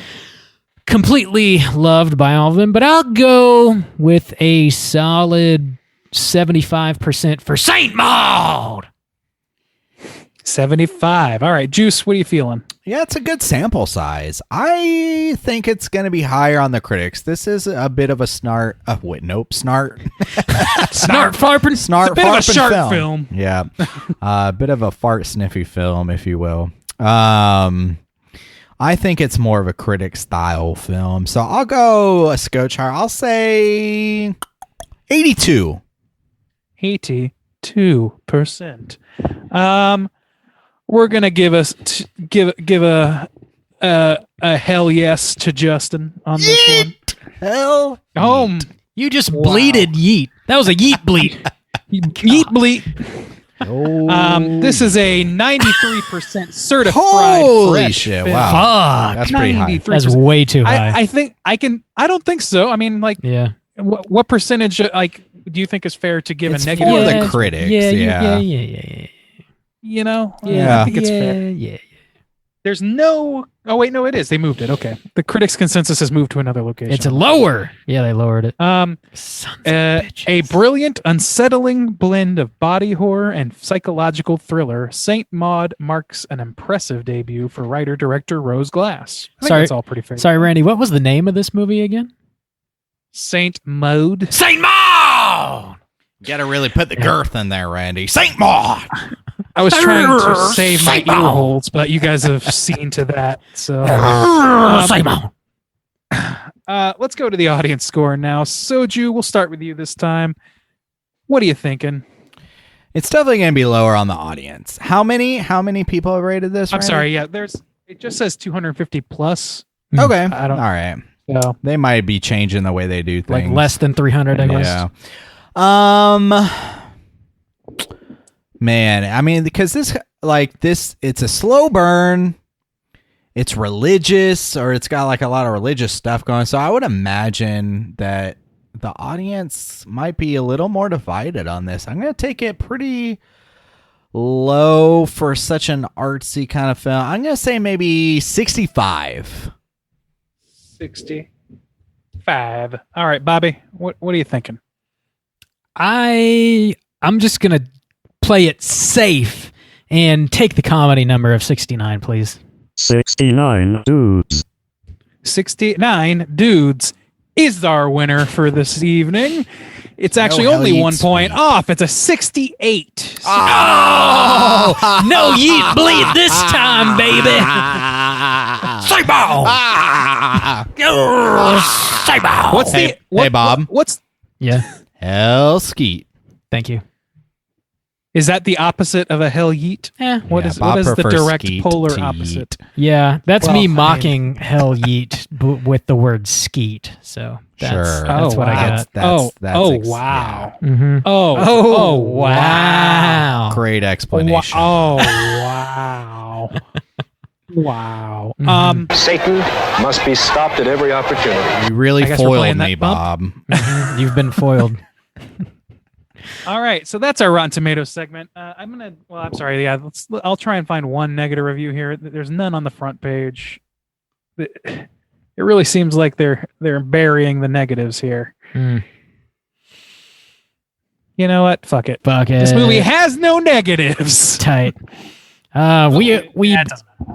Speaker 1: completely loved by all of them, but I'll go with a solid 75% for Saint Maud.
Speaker 3: 75. All right, Juice, what are you feeling?
Speaker 4: Yeah, it's a good sample size. I think it's going to be higher on the critics. This is a bit of a snart. Snart.
Speaker 1: Snart farping.
Speaker 4: Snart
Speaker 3: It's a bit of a
Speaker 4: farping
Speaker 3: shark film.
Speaker 4: Yeah, a bit of a fart sniffy film, if you will. I think it's more of a critic style film, so I'll go a scotch higher. I'll say 82.
Speaker 3: 82%. We're gonna give a hell yes to Justin on this one.
Speaker 4: Hell,
Speaker 1: You just bleated yeet. That was a yeet bleat.
Speaker 3: Yeet bleat. This is a 93% certified.
Speaker 4: Holy
Speaker 3: correct
Speaker 4: shit!
Speaker 3: film.
Speaker 4: Wow,
Speaker 1: Fuck.
Speaker 4: that's pretty high.
Speaker 3: 93%.
Speaker 1: That's way too high.
Speaker 3: I think I can. I don't think so. I mean, like,
Speaker 1: yeah.
Speaker 3: what percentage? Like, do you think is fair to give
Speaker 4: It's
Speaker 3: a negative?
Speaker 4: for the
Speaker 1: Yeah,
Speaker 4: critics.
Speaker 1: Yeah.
Speaker 3: You know,
Speaker 4: Yeah.
Speaker 3: I think it's fair.
Speaker 1: Yeah.
Speaker 3: There's no. Oh wait, no, it is. They moved it. Okay, the critics' consensus has moved to another location.
Speaker 1: It's a lower. Yeah, they lowered it.
Speaker 3: Sons of bitches. A brilliant, unsettling blend of body horror and psychological thriller. Saint Maud marks an impressive debut for writer-director Rose Glass. I think
Speaker 1: Sorry.
Speaker 3: that's all pretty fair.
Speaker 1: Sorry, Randy. What was the name of this movie again?
Speaker 3: Saint Maud.
Speaker 1: Saint Maud.
Speaker 4: You gotta really put the girth in there, Randy. Saint Maud.
Speaker 3: I was trying to save my ear holes, but you guys have seen to that. So,
Speaker 1: Saint Maud.
Speaker 3: let's go to the audience score now. Soju, we'll start with you this time. What are you thinking?
Speaker 4: It's definitely gonna be lower on the audience. How many people have rated this?
Speaker 3: I'm
Speaker 4: Randy?
Speaker 3: sorry. Yeah, it just says 250 plus.
Speaker 4: Okay.
Speaker 3: I don't.
Speaker 4: All right.
Speaker 3: So,
Speaker 4: They might be changing the way they do things.
Speaker 1: Like less than 300, I guess.
Speaker 4: Yeah. Man, I mean, because this, it's a slow burn. It's religious, or it's got like a lot of religious stuff going. So I would imagine that the audience might be a little more divided on this. I'm going to take it pretty low for such an artsy kind of film. I'm going to say maybe 65.
Speaker 3: 65. All right, Bobby, what are you thinking?
Speaker 1: I'm just gonna play it safe and take the comedy number of 69, please.
Speaker 2: 69 dudes.
Speaker 3: 69 dudes is our winner for this evening. It's actually
Speaker 4: No,
Speaker 3: only
Speaker 4: hell,
Speaker 3: 1
Speaker 4: yeet
Speaker 3: point
Speaker 4: sweet.
Speaker 3: off. It's a 68.
Speaker 1: Oh, no yeet bleed this time, baby. Say ball. Say ball.
Speaker 3: What's
Speaker 4: Hey,
Speaker 3: the
Speaker 4: hey, Bob.
Speaker 3: What's
Speaker 1: Yeah,
Speaker 4: Hell skeet.
Speaker 1: thank you.
Speaker 3: is that the opposite of a hell yeet? What
Speaker 4: Yeah,
Speaker 3: is
Speaker 4: Bob
Speaker 3: the
Speaker 4: prefers
Speaker 3: direct
Speaker 4: skeet
Speaker 3: polar
Speaker 4: to
Speaker 3: opposite?
Speaker 4: yeet.
Speaker 1: Yeah, that's
Speaker 3: Well,
Speaker 1: me
Speaker 3: I mean-
Speaker 1: mocking hell yeet with the word skeet. So that's,
Speaker 4: Sure.
Speaker 1: that's what I
Speaker 3: wow.
Speaker 1: got.
Speaker 4: That's
Speaker 3: Wow.
Speaker 1: Mm-hmm.
Speaker 3: Oh,
Speaker 1: wow.
Speaker 4: Great explanation.
Speaker 3: Oh, wow. Wow.
Speaker 1: Mhm.
Speaker 8: Satan must be stopped at every opportunity.
Speaker 4: You really
Speaker 3: I guess we're
Speaker 4: foiled
Speaker 3: playing that
Speaker 4: me,
Speaker 3: bump.
Speaker 4: Bob.
Speaker 1: You've been foiled.
Speaker 3: All right, so that's our Rotten Tomatoes segment. I'm sorry. Yeah, I'll try and find one negative review here. There's none on the front page. It really seems like they're burying the negatives here.
Speaker 1: Mm.
Speaker 3: You know what? Fuck it.
Speaker 1: Fuck it.
Speaker 3: This movie has no negatives.
Speaker 1: Tight.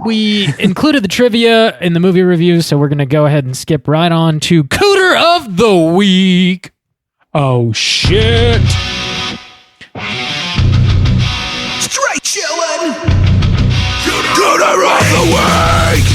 Speaker 1: We included the trivia in the movie review, so we're gonna go ahead and skip right on to Cooter of the Week.
Speaker 3: Oh shit!
Speaker 6: Straight chillin'. Cooter of the week.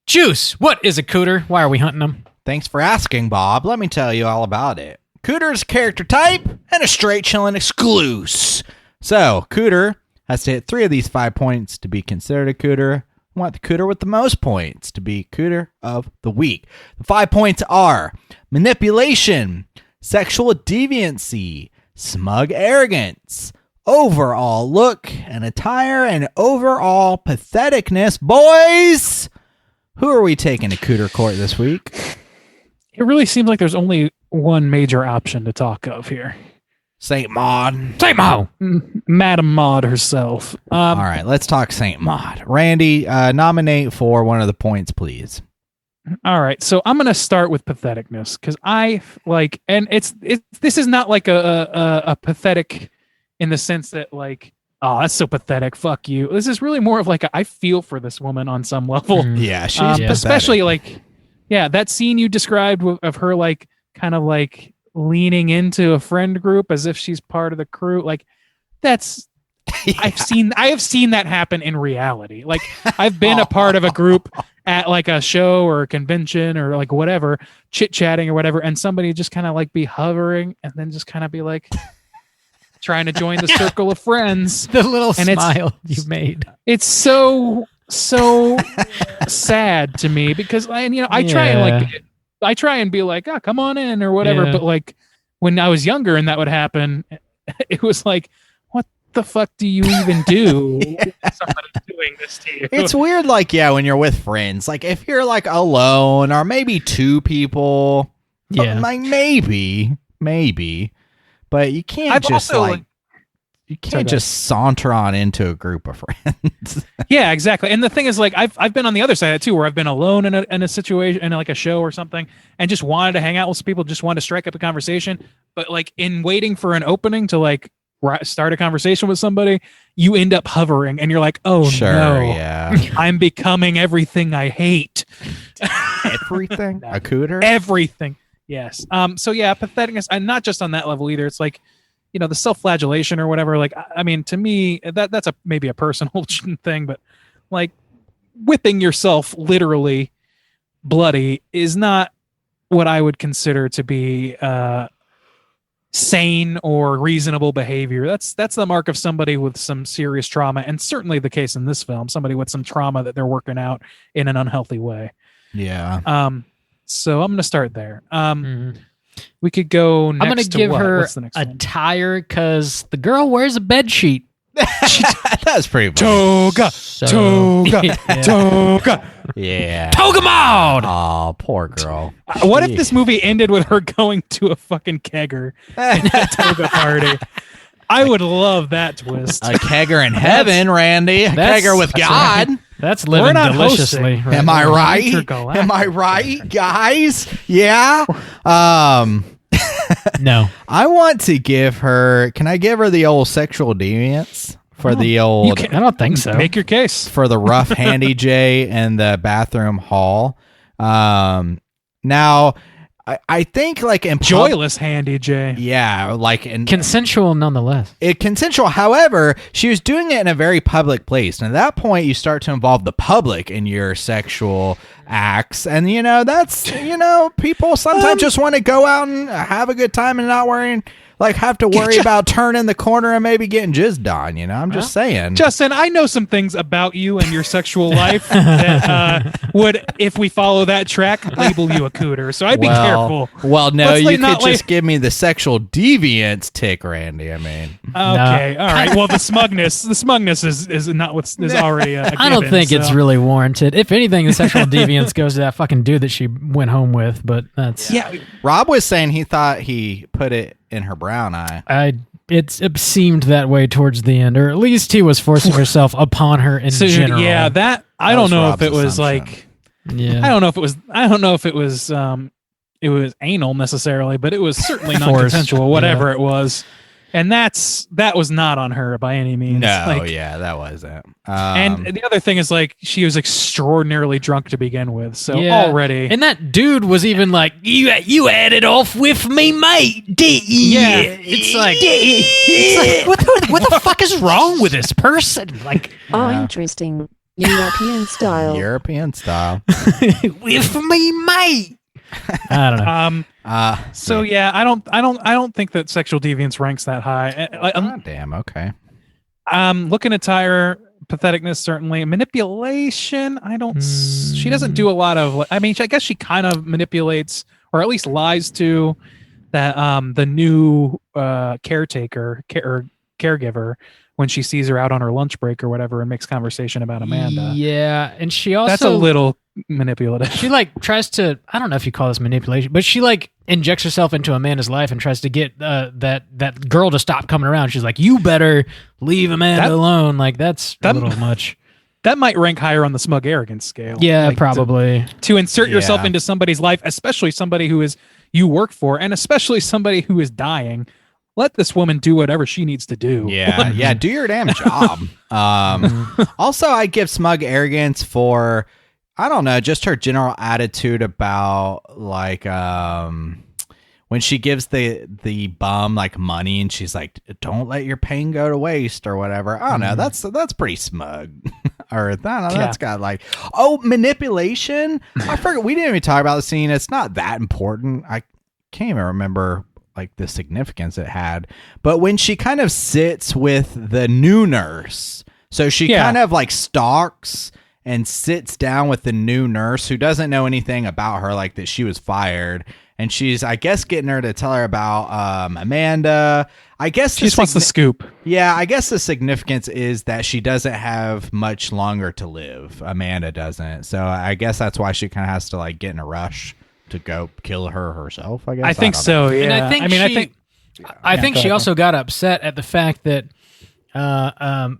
Speaker 1: Juice. What is a cooter? Why are we hunting them?
Speaker 4: Thanks for asking, Bob. Let me tell you all about it. Cooter's character type and a straight chillin' exclusive. So, Cooter has to hit 3 of these 5 points to be considered a cooter. I want the cooter with the most points to be Cooter of the Week. The 5 points are manipulation, sexual deviancy, smug arrogance, overall look and attire, and overall patheticness. Boys, who are we taking to Cooter Court this week?
Speaker 3: It really seems like there's only one major option to talk of here.
Speaker 4: Saint Maud.
Speaker 1: Say Mo.
Speaker 3: Madam Maud herself.
Speaker 4: All right, let's talk Saint Maud. Randy, nominate for one of the points, please.
Speaker 3: All right, so I'm gonna start with patheticness because I like, and it's this is not like a pathetic in the sense that like, oh, that's so pathetic. Fuck you. This is really more of like I feel for this woman on some level.
Speaker 4: Yeah, she's
Speaker 1: Yeah.
Speaker 4: pathetic.
Speaker 3: Especially like, yeah, that scene you described of her like kind of like leaning into a friend group as if she's part of the crew. Like that's
Speaker 4: Yeah.
Speaker 3: I have seen that happen in reality. Like I've been a part of a group at like a show or a convention or like whatever, chit-chatting or whatever, and somebody just kind of like be hovering and then just kind of be like trying to join the circle of friends.
Speaker 1: The little
Speaker 3: And it's-
Speaker 1: smile you made.
Speaker 3: It's so sad to me because I try and like I try and be like, oh, come on in or whatever,
Speaker 1: Yeah.
Speaker 3: but like when I was younger and that would happen, it was like, what the fuck do you even do? Somebody's doing this to you.
Speaker 4: It's weird, like, when you're with friends, like if you're like alone or maybe two people, like maybe, but you can't you can't just saunter on into a group of friends.
Speaker 3: Yeah, exactly. And the thing is, like, I've been on the other side of it too, where I've been alone in a situation, in like a show or something, and just wanted to hang out with some people, just wanted to strike up a conversation. But like in waiting for an opening to like start a conversation with somebody, you end up hovering, and you're like, oh no, I'm becoming everything I hate.
Speaker 4: Everything, a cooter,
Speaker 3: everything. Yes. So yeah, patheticness, and not just on that level either. It's like, the self-flagellation or whatever. Like, I mean, to me, that's maybe a personal thing, but like whipping yourself literally bloody is not what I would consider to be sane or reasonable behavior. That's the mark of somebody with some serious trauma, and certainly the case in this film, somebody with some trauma that they're working out in an unhealthy way.
Speaker 4: Yeah.
Speaker 3: So I'm going to start there. We could go next.
Speaker 1: I'm going to give her a tire because the girl wears a bed sheet.
Speaker 4: That's pretty funny.
Speaker 3: Toga.
Speaker 4: Yeah.
Speaker 1: Toga mode!
Speaker 4: Oh, poor girl.
Speaker 3: What if this movie ended with her going to a fucking kegger in a toga party? I would love that twist.
Speaker 4: A kegger in heaven, Randy. A kegger with God.
Speaker 1: Right. That's living deliciously. Right?
Speaker 4: Am I right? Am I right, guys? Yeah.
Speaker 1: No.
Speaker 4: I want to give her. Can I give her the old sexual deviance for the old?
Speaker 1: I don't think so.
Speaker 3: Make your case
Speaker 4: for the rough handy J in the bathroom hall. Now, I think like in
Speaker 3: joyless handy J.
Speaker 4: Yeah, like in
Speaker 1: consensual nonetheless.
Speaker 4: Consensual. However, she was doing it in a very public place, and at that point, you start to involve the public in your sexual acts, and that's people sometimes just want to go out and have a good time and not have to worry about turning the corner and maybe getting jizzed on. I'm just saying.
Speaker 3: Justin, I know some things about you and your sexual life that would, if we follow that track, label you a cooter. So I'd be careful.
Speaker 4: Well, no, you could just give me the sexual deviance tick, Randy. I mean,
Speaker 3: okay, all right. Well, the smugness is not what's is already.
Speaker 1: I don't think it's really warranted. If anything, the sexual deviance goes to that fucking dude that she went home with. But that's
Speaker 4: Rob was saying he thought he put it in her brown eye.
Speaker 1: It seemed that way towards the end, or at least he was forcing herself upon her in general.
Speaker 3: Yeah, I don't know if it was like. Yeah, I don't know if it was anal necessarily, but it was certainly non-consensual, whatever it was. And that was not on her by any means.
Speaker 4: No, that wasn't.
Speaker 3: And the other thing is, like, she was extraordinarily drunk to begin with, so already.
Speaker 1: And that dude was even like, "You had it off with me, mate." Yeah, it's like what the fuck is wrong with this person? Like,
Speaker 9: interesting. European style.
Speaker 1: With me, mate. I don't know.
Speaker 3: So yeah, I don't think that sexual deviance ranks that high.
Speaker 4: Damn. Okay.
Speaker 3: Looking at Tyre, patheticness certainly. Manipulation, I don't. She doesn't do a lot of. I mean, I guess she kind of manipulates, or at least lies to that the new caretaker or caregiver when she sees her out on her lunch break or whatever and makes conversation about Amanda.
Speaker 1: Yeah, and she also...
Speaker 3: That's a little manipulative.
Speaker 1: She tries to... I don't know if you call this manipulation, but she injects herself into Amanda's life and tries to get that girl to stop coming around. She's like, you better leave Amanda alone. That's a little much.
Speaker 3: That might rank higher on the smug arrogance scale.
Speaker 1: Yeah, probably.
Speaker 3: To insert yourself into somebody's life, especially somebody who you work for, and especially somebody who is dying. Let this woman do whatever she needs to do.
Speaker 4: Yeah, do your damn job. Also, I give smug arrogance for, I don't know, just her general attitude about when she gives the bum money and she's like, don't let your pain go to waste or whatever. I don't know. That's pretty smug. Or I don't know, that's got manipulation. I forget, we didn't even talk about the scene. It's not that important. I can't even remember the significance it had, but when she kind of sits with the new nurse, so she kind of stalks and sits down with the new nurse who doesn't know anything about her, that she was fired, and she's, I guess, getting her to tell her about Amanda. I guess
Speaker 3: she just wants the scoop.
Speaker 4: Yeah, I guess the significance is that she doesn't have much longer to live. Amanda doesn't, so I guess that's why she kind of has to like get in a rush to go kill her herself. I guess
Speaker 3: I think so. Yeah,
Speaker 1: and I think she also got upset at the fact that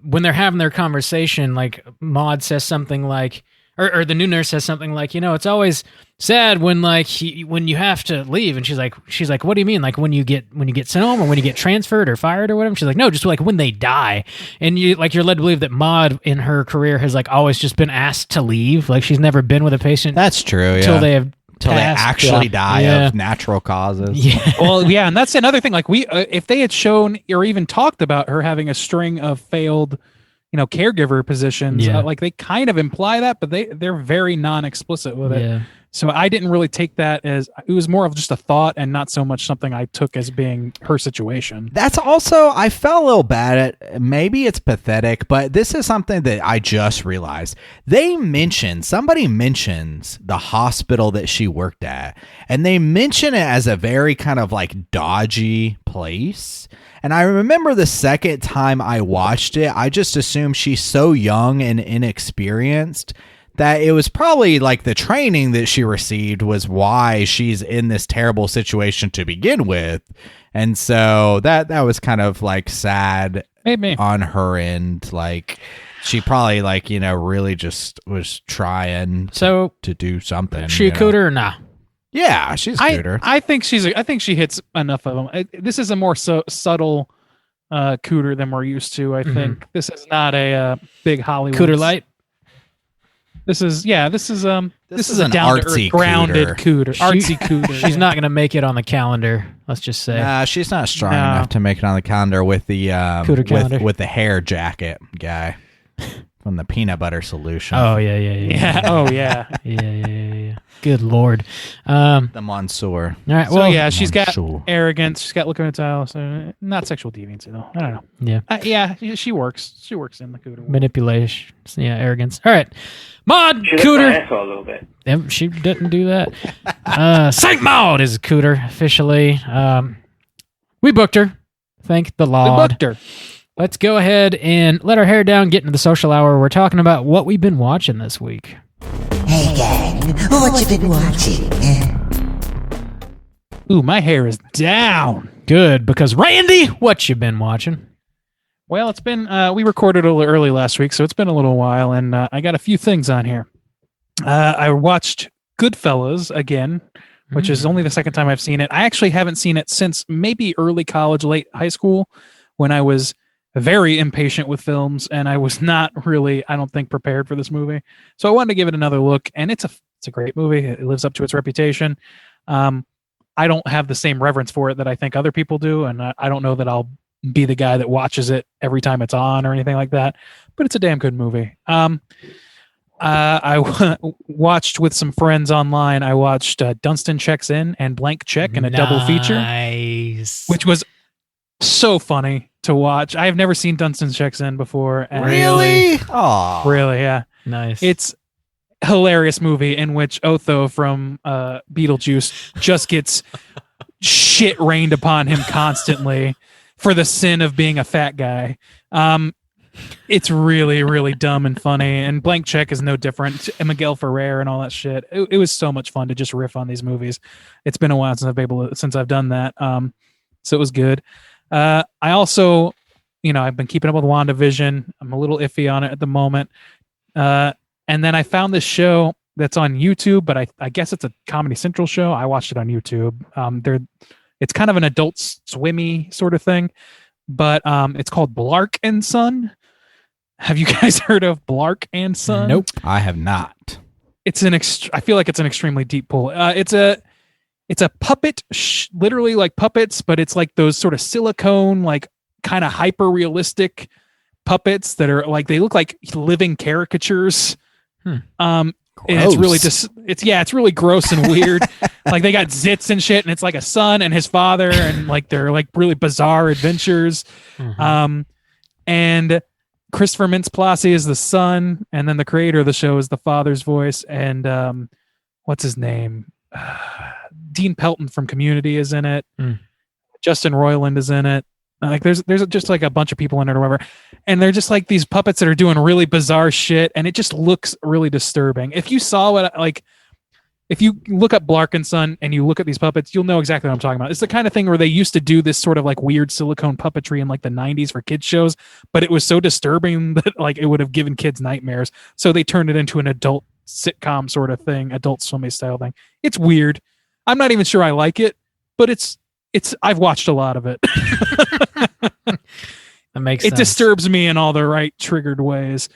Speaker 1: when they're having their conversation, like Maud says something like, or the new nurse says something like, it's always sad when when you have to leave, and she's like, what do you mean? Like when you get sent home, or when you get transferred or fired or whatever? She's like, no, just like when they die. And you're led to believe that Maud in her career has like always just been asked to leave. Like she's never been with a patient.
Speaker 4: That's true.
Speaker 1: Until they have.
Speaker 4: Until they actually die of natural causes.
Speaker 1: Yeah.
Speaker 3: Well, yeah, and that's another thing. Like if they had shown or even talked about her having a string of failed, caregiver positions, like they kind of imply that, but they're very non-explicit with it.
Speaker 1: Yeah.
Speaker 3: So I didn't really take that as, it was more of just a thought and not so much something I took as being her situation.
Speaker 4: That's also, I felt a little bad at, maybe it's pathetic, but this is something that I just realized. Somebody mentions the hospital that she worked at, and they mention it as a very kind of like dodgy place. And I remember the second time I watched it, I just assumed she's so young and inexperienced that it was probably like the training that she received was why she's in this terrible situation to begin with. And so that was kind of like sad
Speaker 3: Maybe.
Speaker 4: on her end. Like she probably like, really just was trying to do something.
Speaker 1: She a cooter or nah?
Speaker 4: Yeah, she's a cooter.
Speaker 3: I think she hits enough of them. This is a more subtle cooter than we're used to. I think this is not a big Hollywood
Speaker 1: Cooter light.
Speaker 3: This is an
Speaker 4: artsy
Speaker 3: grounded cooter. Artsy cooter.
Speaker 1: She's not going to make it on the calendar. Let's just say.
Speaker 4: Nah, she's not strong enough to make it on the calendar with the
Speaker 1: Cooter calendar.
Speaker 4: with the hair jacket guy from the peanut butter solution.
Speaker 3: Oh yeah. Oh yeah.
Speaker 1: Yeah. Good Lord.
Speaker 4: The Monsieur.
Speaker 1: All right.
Speaker 3: So
Speaker 1: Well,
Speaker 3: yeah, she's got
Speaker 4: Monsieur.
Speaker 3: arrogance. She's got looking at style. So not sexual deviancy though. I don't know.
Speaker 1: Yeah.
Speaker 3: Yeah, she works. She works in the cooter world.
Speaker 1: Manipulation. Yeah, arrogance. All right. Maud
Speaker 10: She
Speaker 1: Cooter.
Speaker 10: licked my asshole a little bit.
Speaker 1: She didn't do that. Saint Maud is a cooter officially. We booked her. Thank the Lord.
Speaker 3: We booked her.
Speaker 1: Let's go ahead and let our hair down, get into the social hour. We're talking about what we've been watching this week.
Speaker 5: Hey gang, what you been watching?
Speaker 3: Ooh, my hair is down.
Speaker 1: Good, because Randy, what you been watching?
Speaker 3: Well, it's been, we recorded a little early last week, so it's been a little while, and I got a few things on here. I watched Goodfellas again, which is only the second time I've seen it. I actually haven't seen it since maybe early college, late high school, when I was very impatient with films, and I was not really, I don't think, prepared for this movie. So I wanted to give it another look, and it's a great movie. It lives up to its reputation. I don't have the same reverence for it that I think other people do, and I don't know that I'll be the guy that watches it every time it's on or anything like that, but it's a damn good movie. I watched with some friends online. I watched Dunstan Checks In and Blank Check in a double feature, which was so funny to watch. I have never seen Dunstan Checks In before. And
Speaker 4: Really? Oh,
Speaker 3: really? Yeah.
Speaker 1: Nice.
Speaker 3: It's a hilarious movie in which Otho from Beetlejuice just gets shit rained upon him constantly for the sin of being a fat guy. It's really, really dumb and funny. And Blank Check is no different. And Miguel Ferrer and all that shit. It was so much fun to just riff on these movies. It's been a while since I've done that. So it was good. I also, I've been keeping up with WandaVision. I'm a little iffy on it at the moment. And then I found this show that's on YouTube, but I guess it's a Comedy Central show. I watched it on YouTube. It's kind of an Adult Swimmy sort of thing, but it's called Blark and Son. Have you guys heard of Blark and Son?
Speaker 4: Nope, I have not.
Speaker 3: It's I feel like it's an extremely deep pull. It's a puppet, literally like puppets, but it's like those sort of silicone, like kind of hyper realistic puppets that are like, they look like living caricatures. And it's really just, it's really gross and weird. Like they got zits and shit, and it's like a son and his father, and like they're like really bizarre adventures. And Christopher Mintz-Plasse is the son, and then the creator of the show is the father's voice. And what's his name? Dean Pelton from Community is in it.
Speaker 1: Mm.
Speaker 3: Justin Roiland is in it. Like there's just like a bunch of people in it or whatever, and they're just like these puppets that are doing really bizarre shit, and it just looks really disturbing. If you saw what if you look up Blark and Son and you look at these puppets, you'll know exactly what I'm talking about. It's the kind of thing where they used to do this sort of like weird silicone puppetry in like the 90s for kids shows, but it was so disturbing that like it would have given kids nightmares. So they turned it into an adult sitcom sort of thing, Adult Swim style thing. It's weird. I'm not even sure I like it, but it's I've watched a lot of it.
Speaker 1: That makes
Speaker 3: it
Speaker 1: sense.
Speaker 3: disturbs me in all the right triggered ways.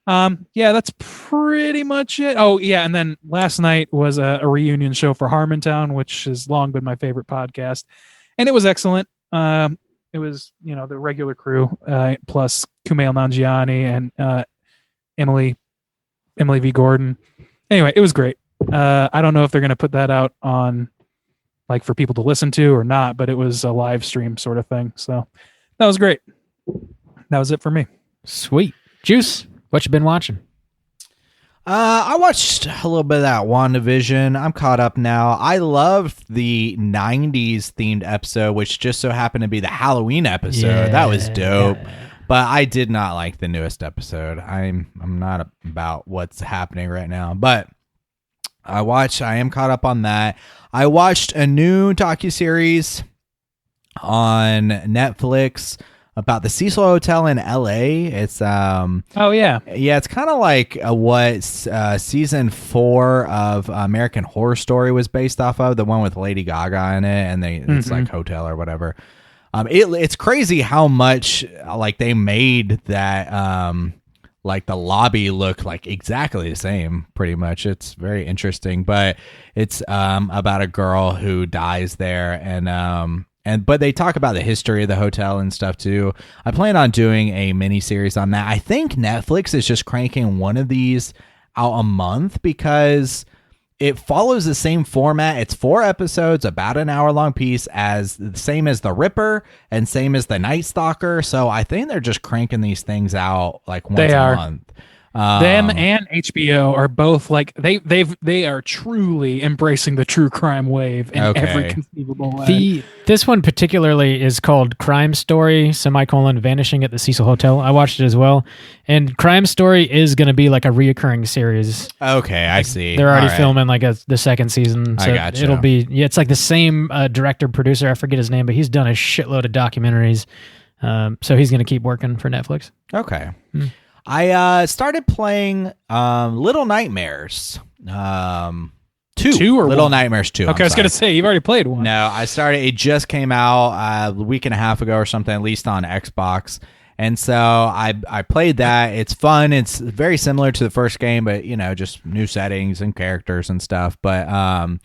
Speaker 3: Yeah, that's pretty much it. Oh yeah, and then last night was a reunion show for Harmontown, which has long been my favorite podcast, and it was excellent. It was the regular crew plus Kumail Nanjiani and Emily V. Gordon. Anyway, it was great. I don't know if they're going to put that out on like for people to listen to or not, but it was a live stream sort of thing. So that was great. That was it for me.
Speaker 1: Sweet. Juice, what you been watching?
Speaker 4: I watched a little bit of that WandaVision. I'm caught up now. I loved the 90s themed episode, which just so happened to be the Halloween episode.
Speaker 1: Yeah,
Speaker 4: that was dope.
Speaker 1: yeah.
Speaker 4: But I did not like the newest episode. I'm not about what's happening right now. But I am caught up on that. I watched a new docuseries on Netflix about the Cecil Hotel in LA. It's it's kind of like what season 4 of American Horror Story was based off of, the one with Lady Gaga in it, and it's like hotel or whatever. It's crazy how much like they made that like the lobby look like exactly the same, pretty much. It's very interesting, but it's about a girl who dies there, but they talk about the history of the hotel and stuff too. I plan on doing a mini series on that. I think Netflix is just cranking one of these out a month because it follows the same format. It's 4 episodes, about an hour long piece, as the same as The Ripper and same as The Night Stalker. So I think they're just cranking these things out like once a month.
Speaker 3: Them and HBO are both like they are truly embracing the true crime wave in every conceivable way.
Speaker 1: This one particularly is called Crime Story: Vanishing at the Cecil Hotel. I watched it as well, and Crime Story is going to be like a reoccurring series.
Speaker 4: Okay, I see.
Speaker 1: They're already filming like the second season. So
Speaker 4: I gotcha.
Speaker 1: It'll be it's like the same director producer. I forget his name, but he's done a shitload of documentaries. So he's going to keep working for Netflix.
Speaker 4: Okay. I started playing Little Nightmares 2
Speaker 3: or
Speaker 4: Little
Speaker 3: 1?
Speaker 4: Nightmares 2.
Speaker 3: Okay, I was going to say, you've already played one.
Speaker 4: No, I started, it just came out a week and a half ago or something, at least on Xbox. And so I played that. It's fun. It's very similar to the first game, but just new settings and characters and stuff. But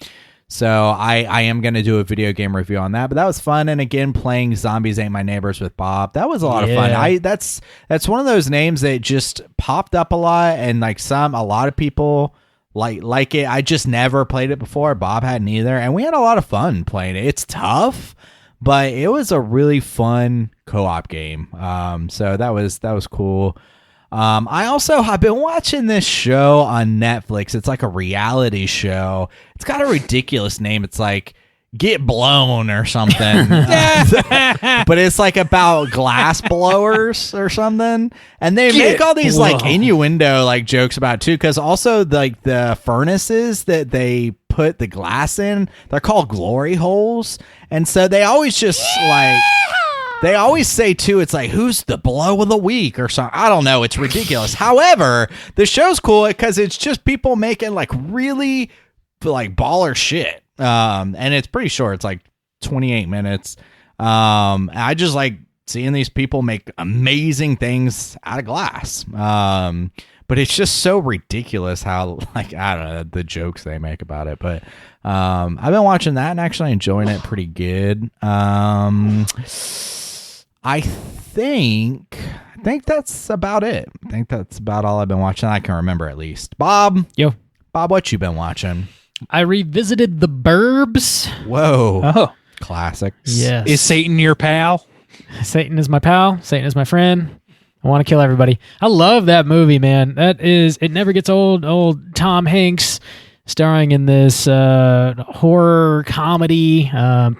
Speaker 4: so I am going to do a video game review on that, but that was fun. And again, playing Zombies Ain't My Neighbors with Bob, that was a lot of fun. That's one of those names that just popped up a lot, and like a lot of people like it. I just never played it before. Bob hadn't either, and we had a lot of fun playing it. It's tough, but it was a really fun co-op game. So that was cool. I've been watching this show on Netflix. It's like a reality show. It's got a ridiculous name. It's like Get Blown or something. But it's like about glass blowers or something. And they make all these like innuendo like jokes about it too, because also like the furnaces that they put the glass in, they're called glory holes. And so they always just like... They always say, too, it's like, who's the blow of the week or something. I don't know. It's ridiculous. However, the show's cool because it's just people making, like, really, like, baller shit. And it's pretty short. It's, like, 28 minutes. I just like seeing these people make amazing things out of glass. But it's just so ridiculous how, like, I don't know, the jokes they make about it. But I've been watching that and actually enjoying it pretty good. I think that's about it. I think that's about all I've been watching. I can remember at least. Bob, what you been watching?
Speaker 1: I revisited The Burbs.
Speaker 4: Whoa.
Speaker 3: Oh,
Speaker 4: classic.
Speaker 1: Yes.
Speaker 3: Is Satan your pal?
Speaker 1: Satan is my pal. Satan is my friend. I want to kill everybody. I love that movie, man. It never gets old. Old Tom Hanks starring in this horror comedy.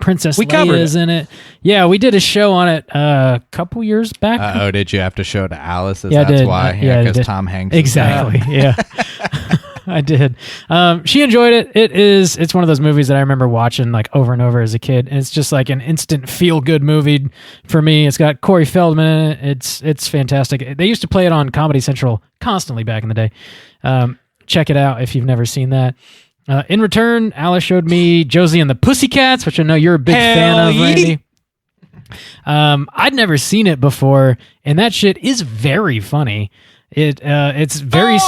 Speaker 1: Princess Leia is in it. Yeah, we did a show on it a couple years back.
Speaker 4: Oh, did you have to show it to Alice?
Speaker 1: Yeah,
Speaker 4: that's
Speaker 1: I did.
Speaker 4: why.
Speaker 1: Yeah,
Speaker 4: because Tom Hanks.
Speaker 1: Exactly. Yeah. I did. She enjoyed it. It's one of those movies that I remember watching like over and over as a kid. And it's just like an instant feel good movie for me. It's got Corey Feldman in it. It's fantastic. They used to play it on Comedy Central constantly back in the day. Check it out if you've never seen that. In return, Alice showed me Josie and the Pussycats, which I know you're a big fan of, Randy. I'd never seen it before, and that shit is very funny. It's very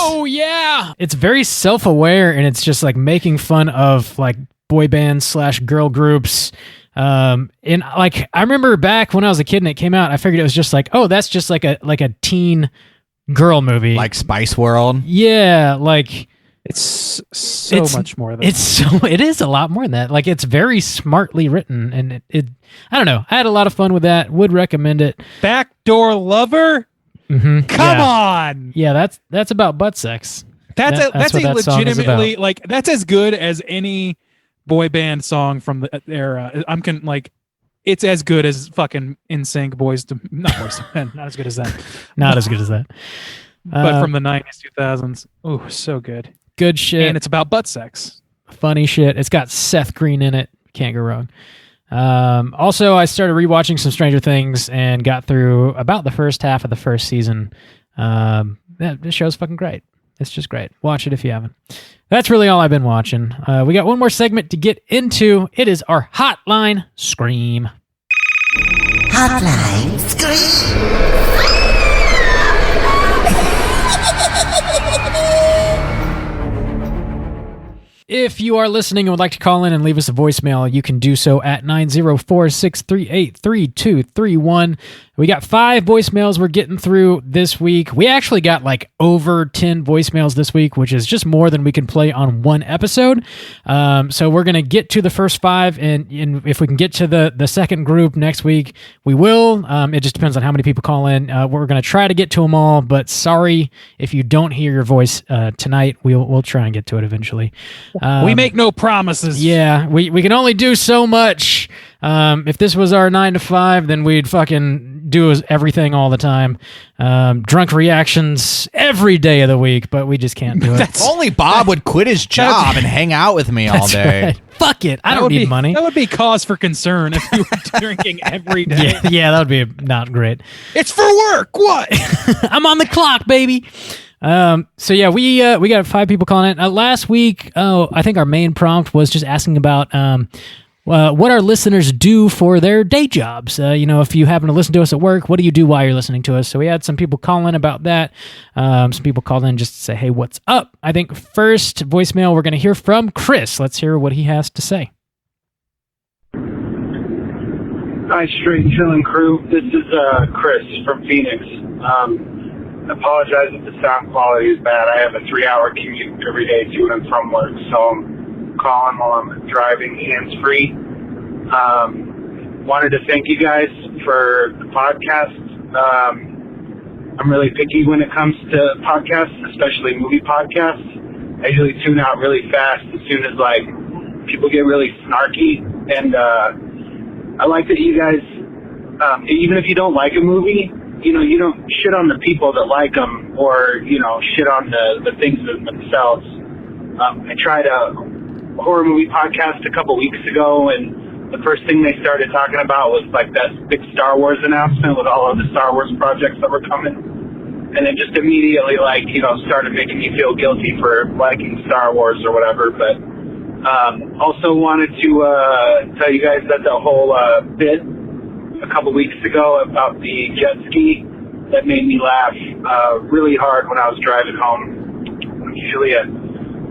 Speaker 1: it's very self-aware, and it's just like making fun of like boy bands / girl groups. And like I remember back when I was a kid and it came out, I figured it was just like, oh, that's just like a teen girl movie,
Speaker 4: like Spice World.
Speaker 1: Yeah, like
Speaker 3: it's much more than
Speaker 1: it is a lot more than that. Like it's very smartly written, and it I don't know. I had a lot of fun with that. Would recommend it.
Speaker 3: Backdoor Lover.
Speaker 1: Mm-hmm.
Speaker 3: Come on.
Speaker 1: Yeah, that's about butt sex.
Speaker 3: That's a legitimately
Speaker 1: like
Speaker 3: that's as good as any boy band song from the era. It's as good as fucking NSYNC not Boys to Men, not as good as that.
Speaker 1: Not as good as that.
Speaker 3: But from the 90s, 2000s. Oh, so good.
Speaker 1: Good shit.
Speaker 3: And it's about butt sex.
Speaker 1: Funny shit. It's got Seth Green in it. Can't go wrong. Also, I started rewatching some Stranger Things and got through about the first half of the first season. This show's fucking great. It's just great. Watch it if you haven't. That's really all I've been watching. We got one more segment to get into. It is our Hotline Scream.
Speaker 5: Hotline Scream.
Speaker 1: If you are listening and would like to call in and leave us a voicemail, you can do so at 904-638-3231. We got 5 voicemails we're getting through this week. We actually got like over 10 voicemails this week, which is just more than we can play on one episode. So we're going to get to the first 5, and if we can get to the second group next week, we will. It just depends on how many people call in. We're going to try to get to them all, but sorry if you don't hear your voice tonight. We'll try and get to it eventually.
Speaker 3: We make no promises.
Speaker 1: Yeah, we can only do so much. If this was our 9 to 5, then we'd fucking do everything all the time. Drunk reactions every day of the week, but we just can't do it.
Speaker 4: Only Bob would quit his job and hang out with me all day.
Speaker 1: Right. Fuck it. I don't need money.
Speaker 3: That would be cause for concern if you were drinking every day.
Speaker 1: Yeah, that would be not great.
Speaker 3: It's for work. What?
Speaker 1: I'm on the clock, baby. So yeah, we got 5 people calling in. Last week, I think our main prompt was just asking about what our listeners do for their day jobs. If you happen to listen to us at work, what do you do while you're listening to us? So we had some people call in about that. Some people called in just to say, hey, what's up? I think first voicemail we're going to hear from Chris. Let's hear what he has to say.
Speaker 10: Hi, Straight and Chillin' crew. This is Chris from Phoenix. Apologize if the sound quality is bad. I have a 3-hour commute every day to and from work, so I'm calling while I'm driving hands-free. Wanted to thank you guys for the podcast. I'm really picky when it comes to podcasts, especially movie podcasts. I usually tune out really fast as soon as people get really snarky, and I like that you guys, even if you don't like a movie, you don't shit on the people that like them or, shit on the things themselves. I tried a horror movie podcast a couple weeks ago, and the first thing they started talking about was that big Star Wars announcement with all of the Star Wars projects that were coming. And it just immediately, started making me feel guilty for liking Star Wars or whatever. But also wanted to tell you guys that the whole bit a couple weeks ago about the jet ski, that made me laugh really hard when I was driving home. I'm usually a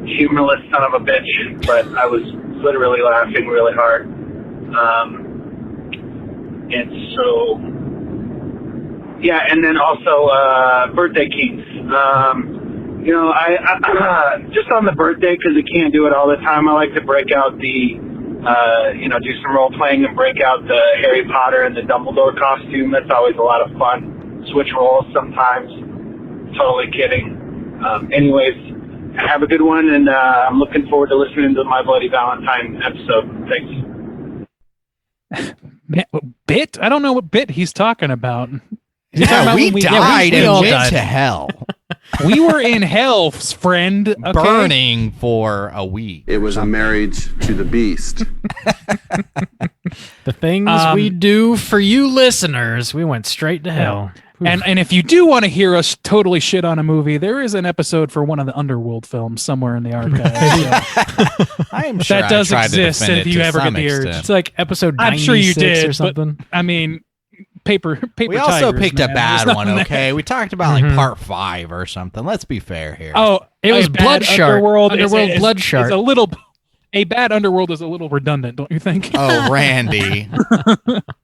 Speaker 10: humorless son of a bitch, but I was literally laughing really hard. And so, yeah, and then also birthday cakes. I just on the birthday, because I can't do it all the time, I like to break out the do some role playing and break out the Harry Potter and the Dumbledore costume. That's always a lot of fun. Switch roles sometimes. Totally kidding. Anyways, Have a good one, and I'm looking forward to listening to my Bloody Valentine episode. Thanks.
Speaker 3: Bit? I don't know what bit he's talking about.
Speaker 4: Yeah, we died
Speaker 1: we
Speaker 4: and
Speaker 1: all
Speaker 4: went
Speaker 1: died.
Speaker 4: to hell.
Speaker 3: We were in hell, friend. Okay?
Speaker 4: Burning for a week.
Speaker 7: It was a marriage to the beast.
Speaker 1: The things we do for you listeners, we went straight to hell.
Speaker 3: And if you do want to hear us totally shit on a movie, there is an episode for one of the Underworld films somewhere in the archives.
Speaker 4: I'm sure
Speaker 3: that does
Speaker 4: I tried to
Speaker 3: exist
Speaker 4: defend
Speaker 3: if
Speaker 4: it
Speaker 3: you
Speaker 4: to
Speaker 3: ever get
Speaker 4: some
Speaker 3: the urge.
Speaker 4: extent.
Speaker 1: It's like episode 96
Speaker 3: I'm sure you did
Speaker 1: or something.
Speaker 3: But, I mean, paper
Speaker 4: We also
Speaker 3: tigers,
Speaker 4: picked a
Speaker 3: man.
Speaker 4: bad
Speaker 3: There's
Speaker 4: one,
Speaker 3: nothing
Speaker 4: okay? We talked about like part 5 or something. Let's be fair here.
Speaker 3: Oh,
Speaker 1: It was
Speaker 3: a bad
Speaker 1: Blood Shark.
Speaker 3: Underworld
Speaker 1: Blood Shark.
Speaker 3: Is a little. A bad Underworld is a little redundant, don't you think?
Speaker 4: Oh, Randy.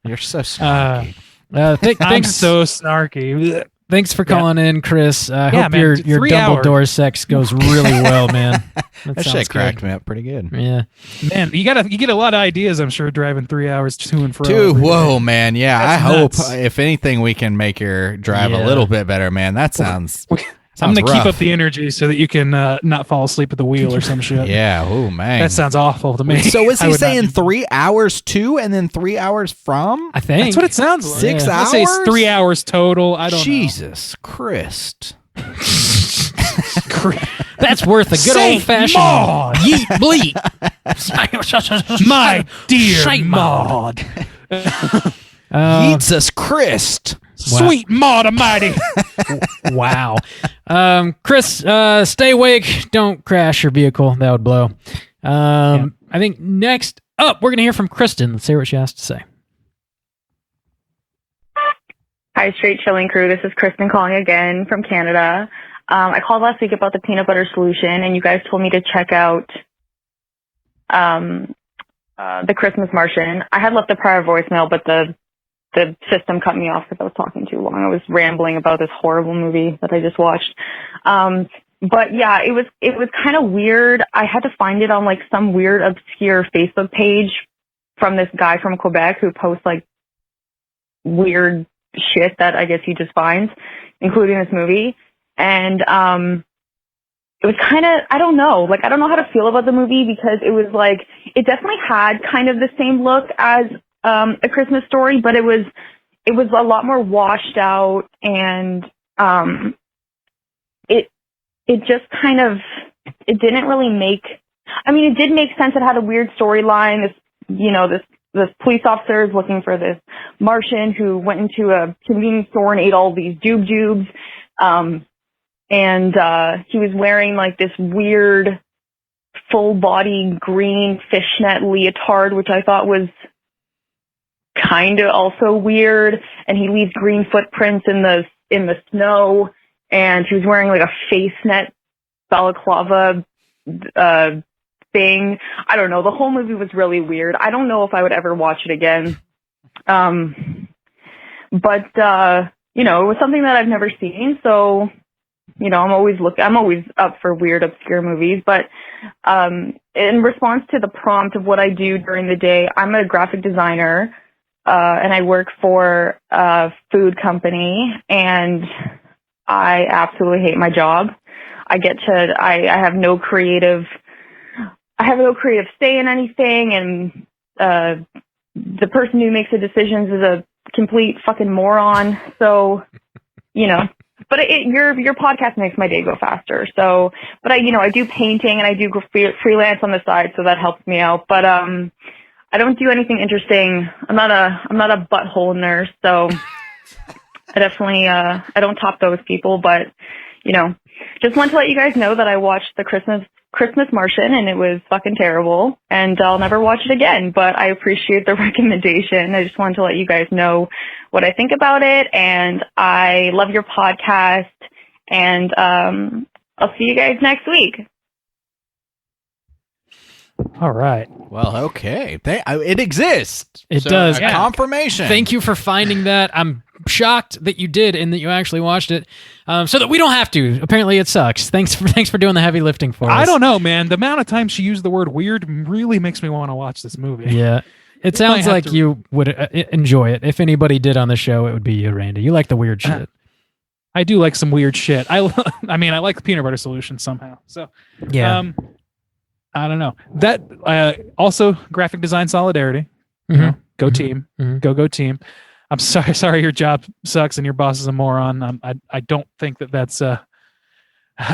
Speaker 4: You're so snarky.
Speaker 3: I'm
Speaker 1: Thanks,
Speaker 3: so snarky.
Speaker 1: thanks for calling in, Chris. I
Speaker 3: Yeah,
Speaker 1: hope
Speaker 3: man,
Speaker 1: your
Speaker 3: 3
Speaker 1: Dumbledore sex goes really well, man.
Speaker 4: That
Speaker 1: sounds
Speaker 4: shit cracked
Speaker 1: good.
Speaker 4: me up pretty good.
Speaker 1: Yeah.
Speaker 3: Man, you get a lot of ideas, I'm sure, driving 3 hours to and fro.
Speaker 4: Dude,
Speaker 3: every day.
Speaker 4: whoa, man. Yeah,
Speaker 3: That's
Speaker 4: I hope,
Speaker 3: nuts.
Speaker 4: if anything, we can make your drive a
Speaker 1: Yeah.
Speaker 4: little bit better, man. That sounds
Speaker 3: I'm going to keep
Speaker 4: rough.
Speaker 3: up the energy so that you can not fall asleep at the wheel or some shit.
Speaker 4: Yeah, oh, man.
Speaker 3: That sounds awful to me.
Speaker 4: So was
Speaker 3: I
Speaker 4: he
Speaker 3: would not
Speaker 4: saying
Speaker 3: do-
Speaker 4: 3 hours to and then 3 hours from?
Speaker 1: I think.
Speaker 3: That's what it sounds like.
Speaker 4: 6
Speaker 3: Let's say it's
Speaker 4: hours?
Speaker 3: 3 hours total. I don't
Speaker 4: Jesus Christ.
Speaker 3: know.
Speaker 1: That's worth a good
Speaker 3: Saint
Speaker 1: old-fashioned
Speaker 3: Maud!
Speaker 1: yeet bleep.
Speaker 3: My dear
Speaker 1: Saint
Speaker 3: Maud.
Speaker 4: Jesus Christ.
Speaker 3: Sweet Maud Almighty.
Speaker 1: Wow. Chris, stay awake. Don't crash your vehicle. That would blow. I think next up, we're going to hear from Kristen. Let's hear what she has to say.
Speaker 11: Hi, Straight Chilling crew. This is Kristen calling again from Canada. I called last week about the peanut butter solution, and you guys told me to check out the Christmas Martian. I had left a prior voicemail, but the system cut me off because I was talking too long. I was rambling about this horrible movie that I just watched. But yeah, it was kind of weird. I had to find it on like some weird obscure Facebook page from this guy from Quebec who posts like weird shit that I guess he just finds, including this movie. And it was kind of, I don't know how to feel about the movie because it was like, it definitely had kind of the same look as A Christmas Story, but it was a lot more washed out, and it just kind of, it didn't really make, I mean, it did make sense. It had a weird storyline. This police officer is looking for this Martian who went into a convenience store and ate all these jubes. And he was wearing like this weird full body green fishnet leotard, which I thought was kind of also weird. And he leaves green footprints in the snow. And he was wearing like a face net balaclava thing. I don't know. The whole movie was really weird. I don't know if I would ever watch it again. But it was something that I've never seen. So, I'm always up for weird, obscure movies. But in response to the prompt of what I do during the day, I'm a graphic designer, and I work for a food company, and I absolutely hate my job. I have no creative say in anything, and the person who makes the decisions is a complete fucking moron. So, but your podcast makes my day go faster. So, but I do painting and I do freelance on the side, so that helps me out. But I don't do anything interesting. I'm not a butthole nurse, so I definitely I don't top those people. But just want to let you guys know that I watched the Christmas Martian, and it was fucking terrible, and I'll never watch it again, but I appreciate the recommendation. I just wanted to let you guys know what I think about it, and I love your podcast, and I'll see you guys next week.
Speaker 3: All right.
Speaker 4: Well, okay. It exists.
Speaker 1: It does.
Speaker 4: A confirmation.
Speaker 1: Thank you for finding that. I'm shocked that you did and that you actually watched it, so that we don't have to. Apparently, it sucks. Thanks for doing the heavy lifting for us.
Speaker 3: I don't know, man. The amount of time she used the word weird really makes me want to watch this movie.
Speaker 1: Yeah. It sounds like you would enjoy it. If anybody did on the show, it would be you, Randy. You like the weird shit.
Speaker 3: I do like some weird shit. I mean, I like the peanut butter solution somehow. So
Speaker 1: Yeah.
Speaker 3: I don't know. That also graphic design solidarity. You know, go team. Go team. I'm sorry your job sucks and your boss is a moron. I don't think that's a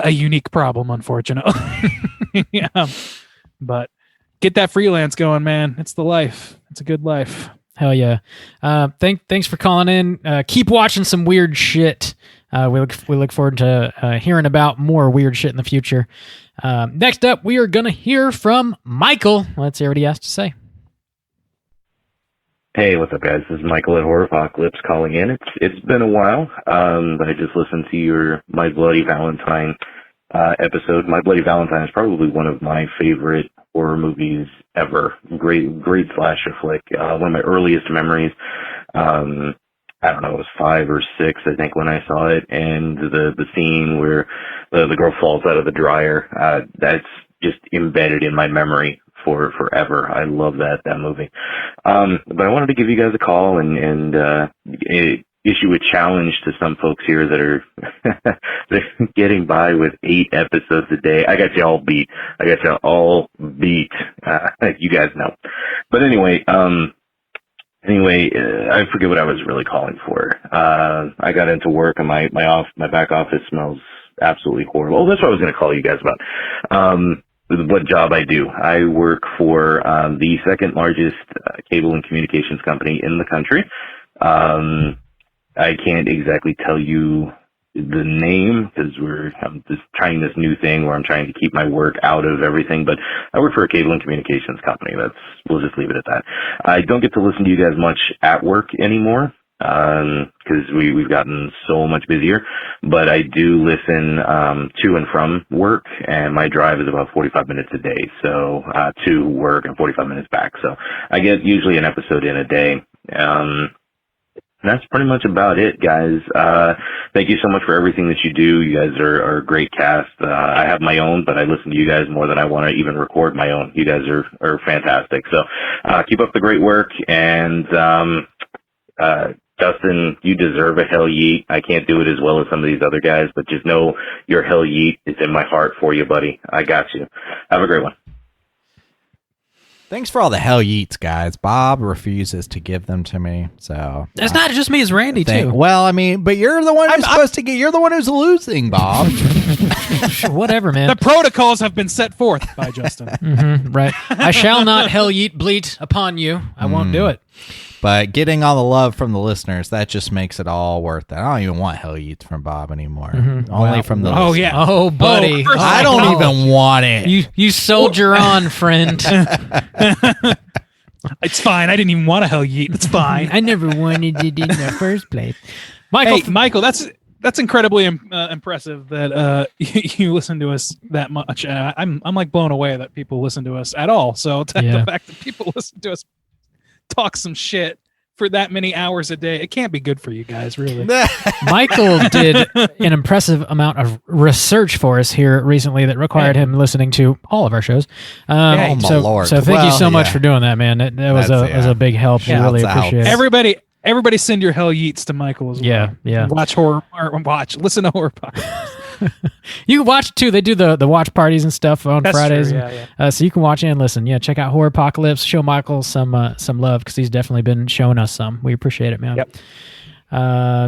Speaker 3: unique problem, unfortunately. Yeah. But get that freelance going, man. It's the life. It's a good life.
Speaker 1: Hell yeah. Thanks for calling in. Keep watching some weird shit. We look forward to hearing about more weird shit in the future. Next up, we are going to hear from Michael. Let's hear what he has to say.
Speaker 12: Hey, what's up, guys? This is Michael at Horrorpocalypse calling in. It's been a while. I just listened to your My Bloody Valentine episode. My Bloody Valentine is probably one of my favorite horror movies ever. Great slasher flick. One of my earliest memories. I don't know, it was 5 or 6, I think, when I saw it, and the scene where the girl falls out of the dryer, that's just embedded in my memory for forever. I love that movie. But I wanted to give you guys a call and issue a challenge to some folks here that are they're getting by with 8 episodes a day. I got you all beat. You guys know. But anyway, I forget what I was really calling for. I got into work and my back office smells absolutely horrible. That's what I was going to call you guys about. What job I do. I work for the second largest cable and communications company in the country. I can't exactly tell you the name because I'm just trying this new thing where I'm trying to keep my work out of everything, but I work for a cable and communications company. We'll just leave it at that. I don't get to listen to you guys much at work anymore because we've gotten so much busier, but I do listen to and from work, and my drive is about 45 minutes a day, so to work and 45 minutes back. So I get usually an episode in a day. That's pretty much about it, guys. Thank you so much for everything that you do. You guys are a great cast. I have my own, but I listen to you guys more than I want to even record my own. You guys are fantastic. So keep up the great work. And Dustin, you deserve a hell yeet. I can't do it as well as some of these other guys, but just know your hell yeet is in my heart for you, buddy. I got you. Have a great one.
Speaker 4: Thanks for all the hell yeets, guys. Bob refuses to give them to me, so
Speaker 1: it's not just me; it's Randy too.
Speaker 4: Well, I mean, but you're the one who's supposed to get. You're the one who's losing, Bob.
Speaker 1: Whatever, man.
Speaker 3: The protocols have been set forth by Justin.
Speaker 1: Right. I shall not hell yeet bleat upon you. I won't do it.
Speaker 4: But getting all the love from the listeners, that just makes it all worth it. I don't even want hell yeets from Bob anymore. Only from the listeners.
Speaker 1: Yeah. Oh, buddy.
Speaker 4: I don't even want it.
Speaker 1: You soldier on, friend.
Speaker 3: It's fine. I didn't even want a hell yeet. It's fine.
Speaker 1: I never wanted it in the first place. Michael,
Speaker 3: that's incredibly impressive that you listen to us that much. I'm like blown away that people listen to us at all. So the fact that people listen to us talk some shit for that many hours a day, it can't be good for you guys, really.
Speaker 1: Michael did an impressive amount of research for us here recently that required him listening to all of our shows. So thank you so much for doing that, man. That was a big help. We really appreciate it.
Speaker 3: Everybody send your hell yeets to Michael as well.
Speaker 1: Yeah.
Speaker 3: Listen to horror podcasts.
Speaker 1: You can watch it too. They do the watch parties and stuff on Fridays.
Speaker 3: True,
Speaker 1: so you can watch and listen. Yeah, check out Horrorpocalypse. Show Michael some love because he's definitely been showing us some. We appreciate it, man.
Speaker 3: Yep.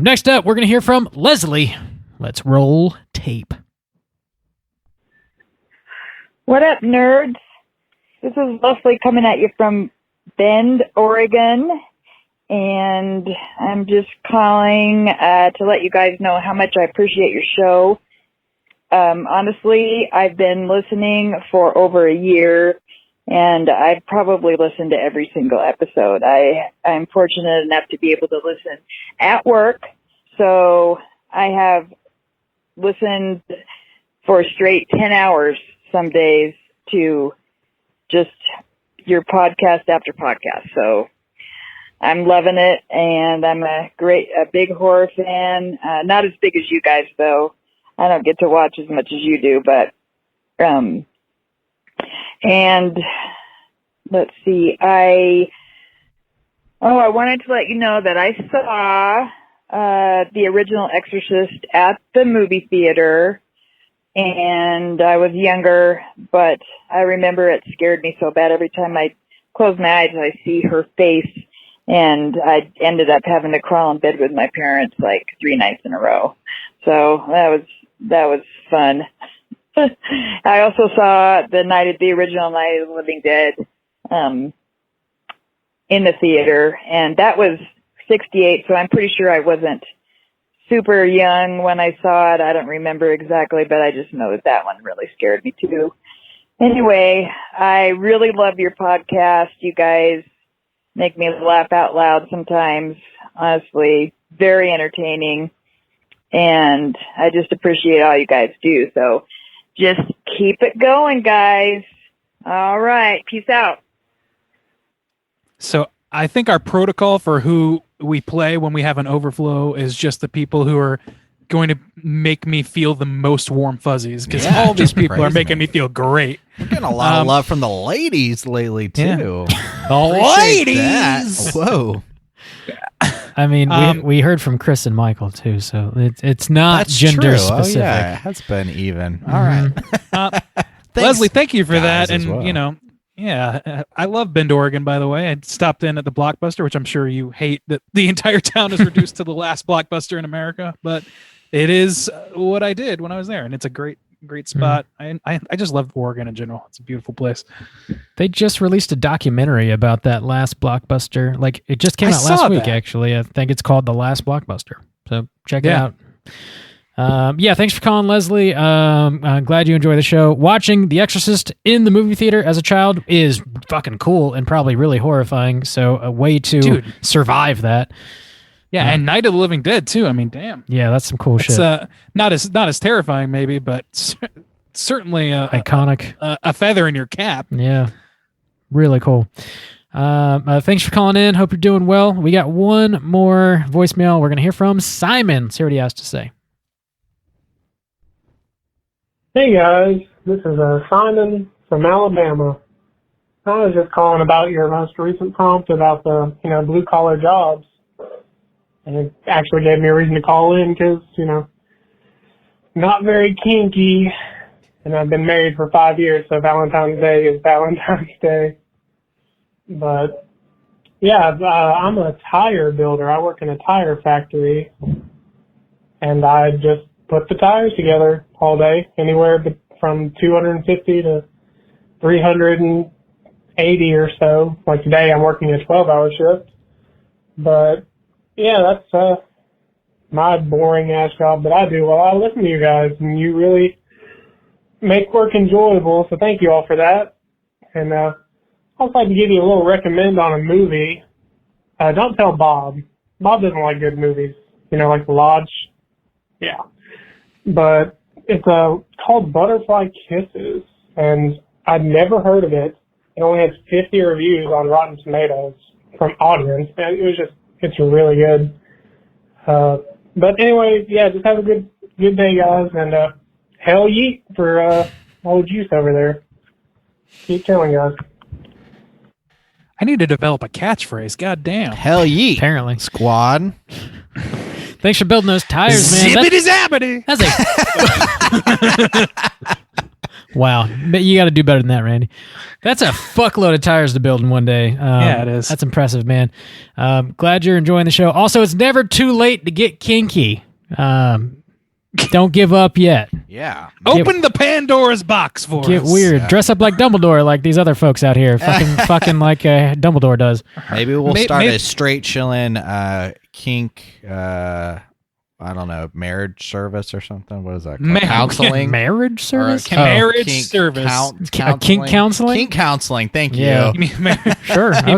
Speaker 1: Next up, we're going to hear from Leslie. Let's roll tape.
Speaker 11: What up, nerds? This is Leslie coming at you from Bend, Oregon. And I'm just calling to let you guys know how much I appreciate your show. Honestly, I've been listening for over a year, and I've probably listened to every single episode. I'm fortunate enough to be able to listen at work, so I have listened for a straight 10 hours some days to just your podcast after podcast. So I'm loving it, and I'm a big horror fan. Not as big as you guys, though. I don't get to watch as much as you do, but, and let's see, I wanted to let you know that I saw,
Speaker 13: the original Exorcist at the movie theater, and I was younger, but I remember it scared me so bad. Every time I close my eyes, I see her face, and I ended up having to crawl in bed with my parents like 3 nights in a row. So that was fun. I also saw the original Night of the Living Dead in the theater, and that was 68, so I'm pretty sure I wasn't super young when I saw it. I don't remember exactly, but I just know that one really scared me too. Anyway, I really love your podcast. You guys make me laugh out loud sometimes. Honestly, very entertaining, and I just appreciate all you guys do. So just keep it going, guys. All right. Peace out.
Speaker 3: So I think our protocol for who we play when we have an overflow is just the people who are going to make me feel the most warm fuzzies, because all these people are making me feel great.
Speaker 4: We're getting a lot of love from the ladies lately, too.
Speaker 3: Yeah. The ladies!
Speaker 4: Whoa.
Speaker 1: I mean, we heard from Chris and Michael too, so it's not
Speaker 4: That's
Speaker 1: gender
Speaker 4: true.
Speaker 1: specific.
Speaker 4: Oh, yeah, that's been even. All right.
Speaker 3: Leslie, thank you for
Speaker 4: guys,
Speaker 3: that.
Speaker 4: as
Speaker 3: And,
Speaker 4: well.
Speaker 3: I love Bend, Oregon, by the way. I stopped in at the Blockbuster, which I'm sure you hate that the entire town is reduced to the last Blockbuster in America, but it is what I did when I was there, and it's a great spot. I just love Oregon in general. It's a beautiful place.
Speaker 1: They just released a documentary about that last Blockbuster. Like, it just came out last week, actually. I think it's called The Last Blockbuster. So check it out. Thanks for calling, Leslie. I'm glad you enjoy the show. Watching The Exorcist in the movie theater as a child is fucking cool and probably really horrifying. So a way to survive that.
Speaker 3: Yeah, and Night of the Living Dead too. I mean, damn.
Speaker 1: Yeah, that's some cool shit.
Speaker 3: Not as terrifying, maybe, but certainly
Speaker 1: iconic.
Speaker 3: A feather in your cap.
Speaker 1: Yeah, really cool. Thanks for calling in. Hope you're doing well. We got one more voicemail we're gonna hear from Simon. See what he has to say.
Speaker 14: Hey guys, this is Simon from Alabama. I was just calling about your most recent prompt about the blue collar jobs. And it actually gave me a reason to call in because, not very kinky, and I've been married for 5 years, so Valentine's Day is Valentine's Day. But, yeah, I'm a tire builder. I work in a tire factory, and I just put the tires together all day, anywhere from 250 to 380 or so. Like today, I'm working a 12-hour shift. But yeah, that's my boring ass job that I do while I listen to you guys, and you really make work enjoyable. So thank you all for that. And I'd also like to give you a little recommend on a movie. Don't tell Bob. Bob doesn't like good movies. Like The Lodge. Yeah, but it's called Butterfly Kisses, and I'd never heard of it. It only has 50 reviews on Rotten Tomatoes from audience, and it's really good. But anyway, yeah, just have a good day, guys, and hell yeet for old juice over there. Keep killing, guys.
Speaker 3: I need to develop a catchphrase. God damn.
Speaker 4: Hell yeet.
Speaker 1: Apparently.
Speaker 4: Squad.
Speaker 1: Thanks for building those tires, man.
Speaker 3: Zippity-zappity.
Speaker 1: That's wow. But you got to do better than that, Randy. That's a fuckload of tires to build in one day.
Speaker 3: Yeah, it is.
Speaker 1: That's impressive, man. Glad you're enjoying the show. Also, it's never too late to get kinky. Don't give up yet.
Speaker 4: Yeah.
Speaker 3: Open the Pandora's box for us.
Speaker 1: Get weird. Yeah. Dress up like Dumbledore, like these other folks out here. Fucking like Dumbledore does.
Speaker 4: Maybe we'll start a straight chillin' kink. I don't know, marriage service or something. What is that called? Counseling?
Speaker 1: Marriage service?
Speaker 3: Marriage service.
Speaker 1: Kink counseling?
Speaker 4: Kink counseling. Thank you.
Speaker 1: Yeah.
Speaker 3: Sure. You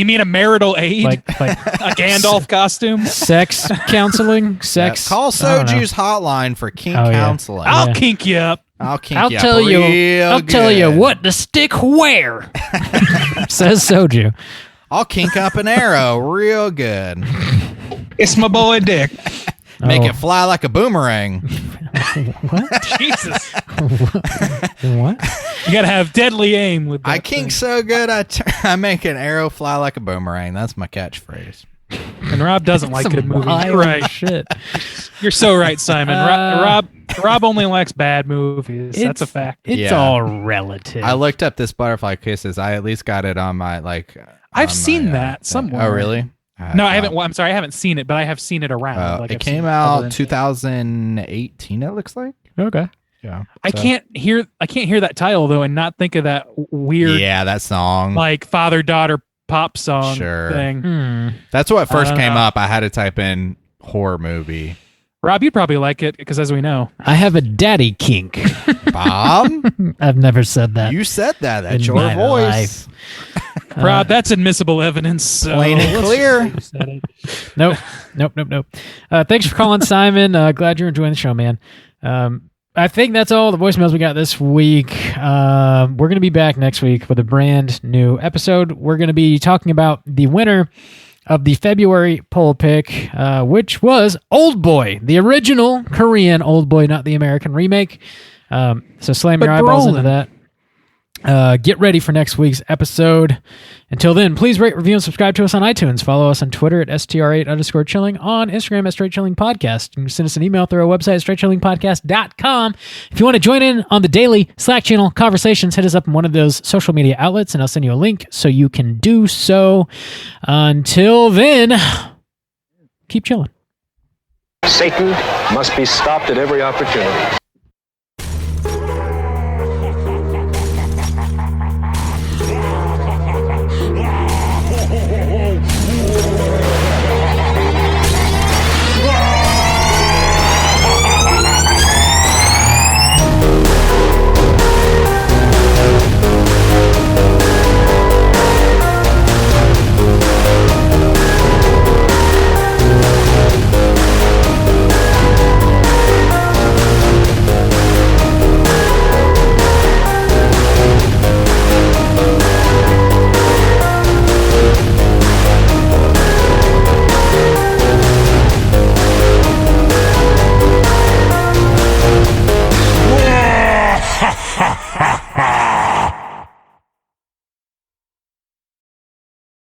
Speaker 3: mean a marital aid?
Speaker 1: Like
Speaker 3: a Gandalf costume?
Speaker 1: Sex counseling? Sex.
Speaker 4: Yeah. Call Soju's hotline for kink counseling.
Speaker 3: Yeah. I'll kink you up.
Speaker 4: I'll
Speaker 1: tell you what to stick where. Says Soju.
Speaker 4: I'll kink up an arrow real good.
Speaker 3: It's my boy Dick.
Speaker 4: Make it fly like a boomerang.
Speaker 1: What?
Speaker 3: Jesus.
Speaker 1: What?
Speaker 3: You gotta have deadly aim with that.
Speaker 4: I kink so good, I make an arrow fly like a boomerang. That's my catchphrase.
Speaker 3: And Rob doesn't like good movies.
Speaker 1: wild
Speaker 3: Right.
Speaker 1: shit.
Speaker 3: You're so right, Simon. Rob only likes bad movies. That's a fact.
Speaker 1: It's all relative.
Speaker 4: I looked up this Butterfly Kisses. I at least got it on my
Speaker 3: I've seen that somewhere.
Speaker 4: Oh, really?
Speaker 3: No, I haven't. Well, I'm sorry, I haven't seen it, but I have seen it around.
Speaker 4: It came out 2018. It looks like.
Speaker 1: Okay.
Speaker 4: Yeah.
Speaker 3: I can't hear that title though, and not think of that weird.
Speaker 4: Yeah, that song.
Speaker 3: Like father-daughter pop song thing.
Speaker 4: That's what first came
Speaker 3: know.
Speaker 4: up. I had to type in horror movie.
Speaker 3: Rob, you'd probably like it because, as we know,
Speaker 1: I have a daddy kink.
Speaker 4: Bob,
Speaker 1: I've never said that.
Speaker 4: you said that. That's
Speaker 1: in
Speaker 4: your
Speaker 1: my
Speaker 4: voice.
Speaker 3: Rob, that's admissible evidence. So
Speaker 4: Plain and clear.
Speaker 1: Nope. Thanks for calling, Simon. Glad you're enjoying the show, man. I think that's all the voicemails we got this week. We're going to be back next week with a brand new episode. We're going to be talking about the winner of the February poll pick, which was Old Boy, the original Korean Old Boy, not the American remake. So slam your eyeballs into that. Get ready for next week's episode. Until then, please rate, review, and subscribe to us on iTunes. Follow us on Twitter at STR8_chilling, on Instagram at Straight Chilling Podcast. You can send us an email through our website at straightchillingpodcast.com. If you want to join in on the daily Slack channel conversations, hit us up in one of those social media outlets, and I'll send you a link so you can do so. Until then, keep chilling.
Speaker 8: Satan must be stopped at every opportunity.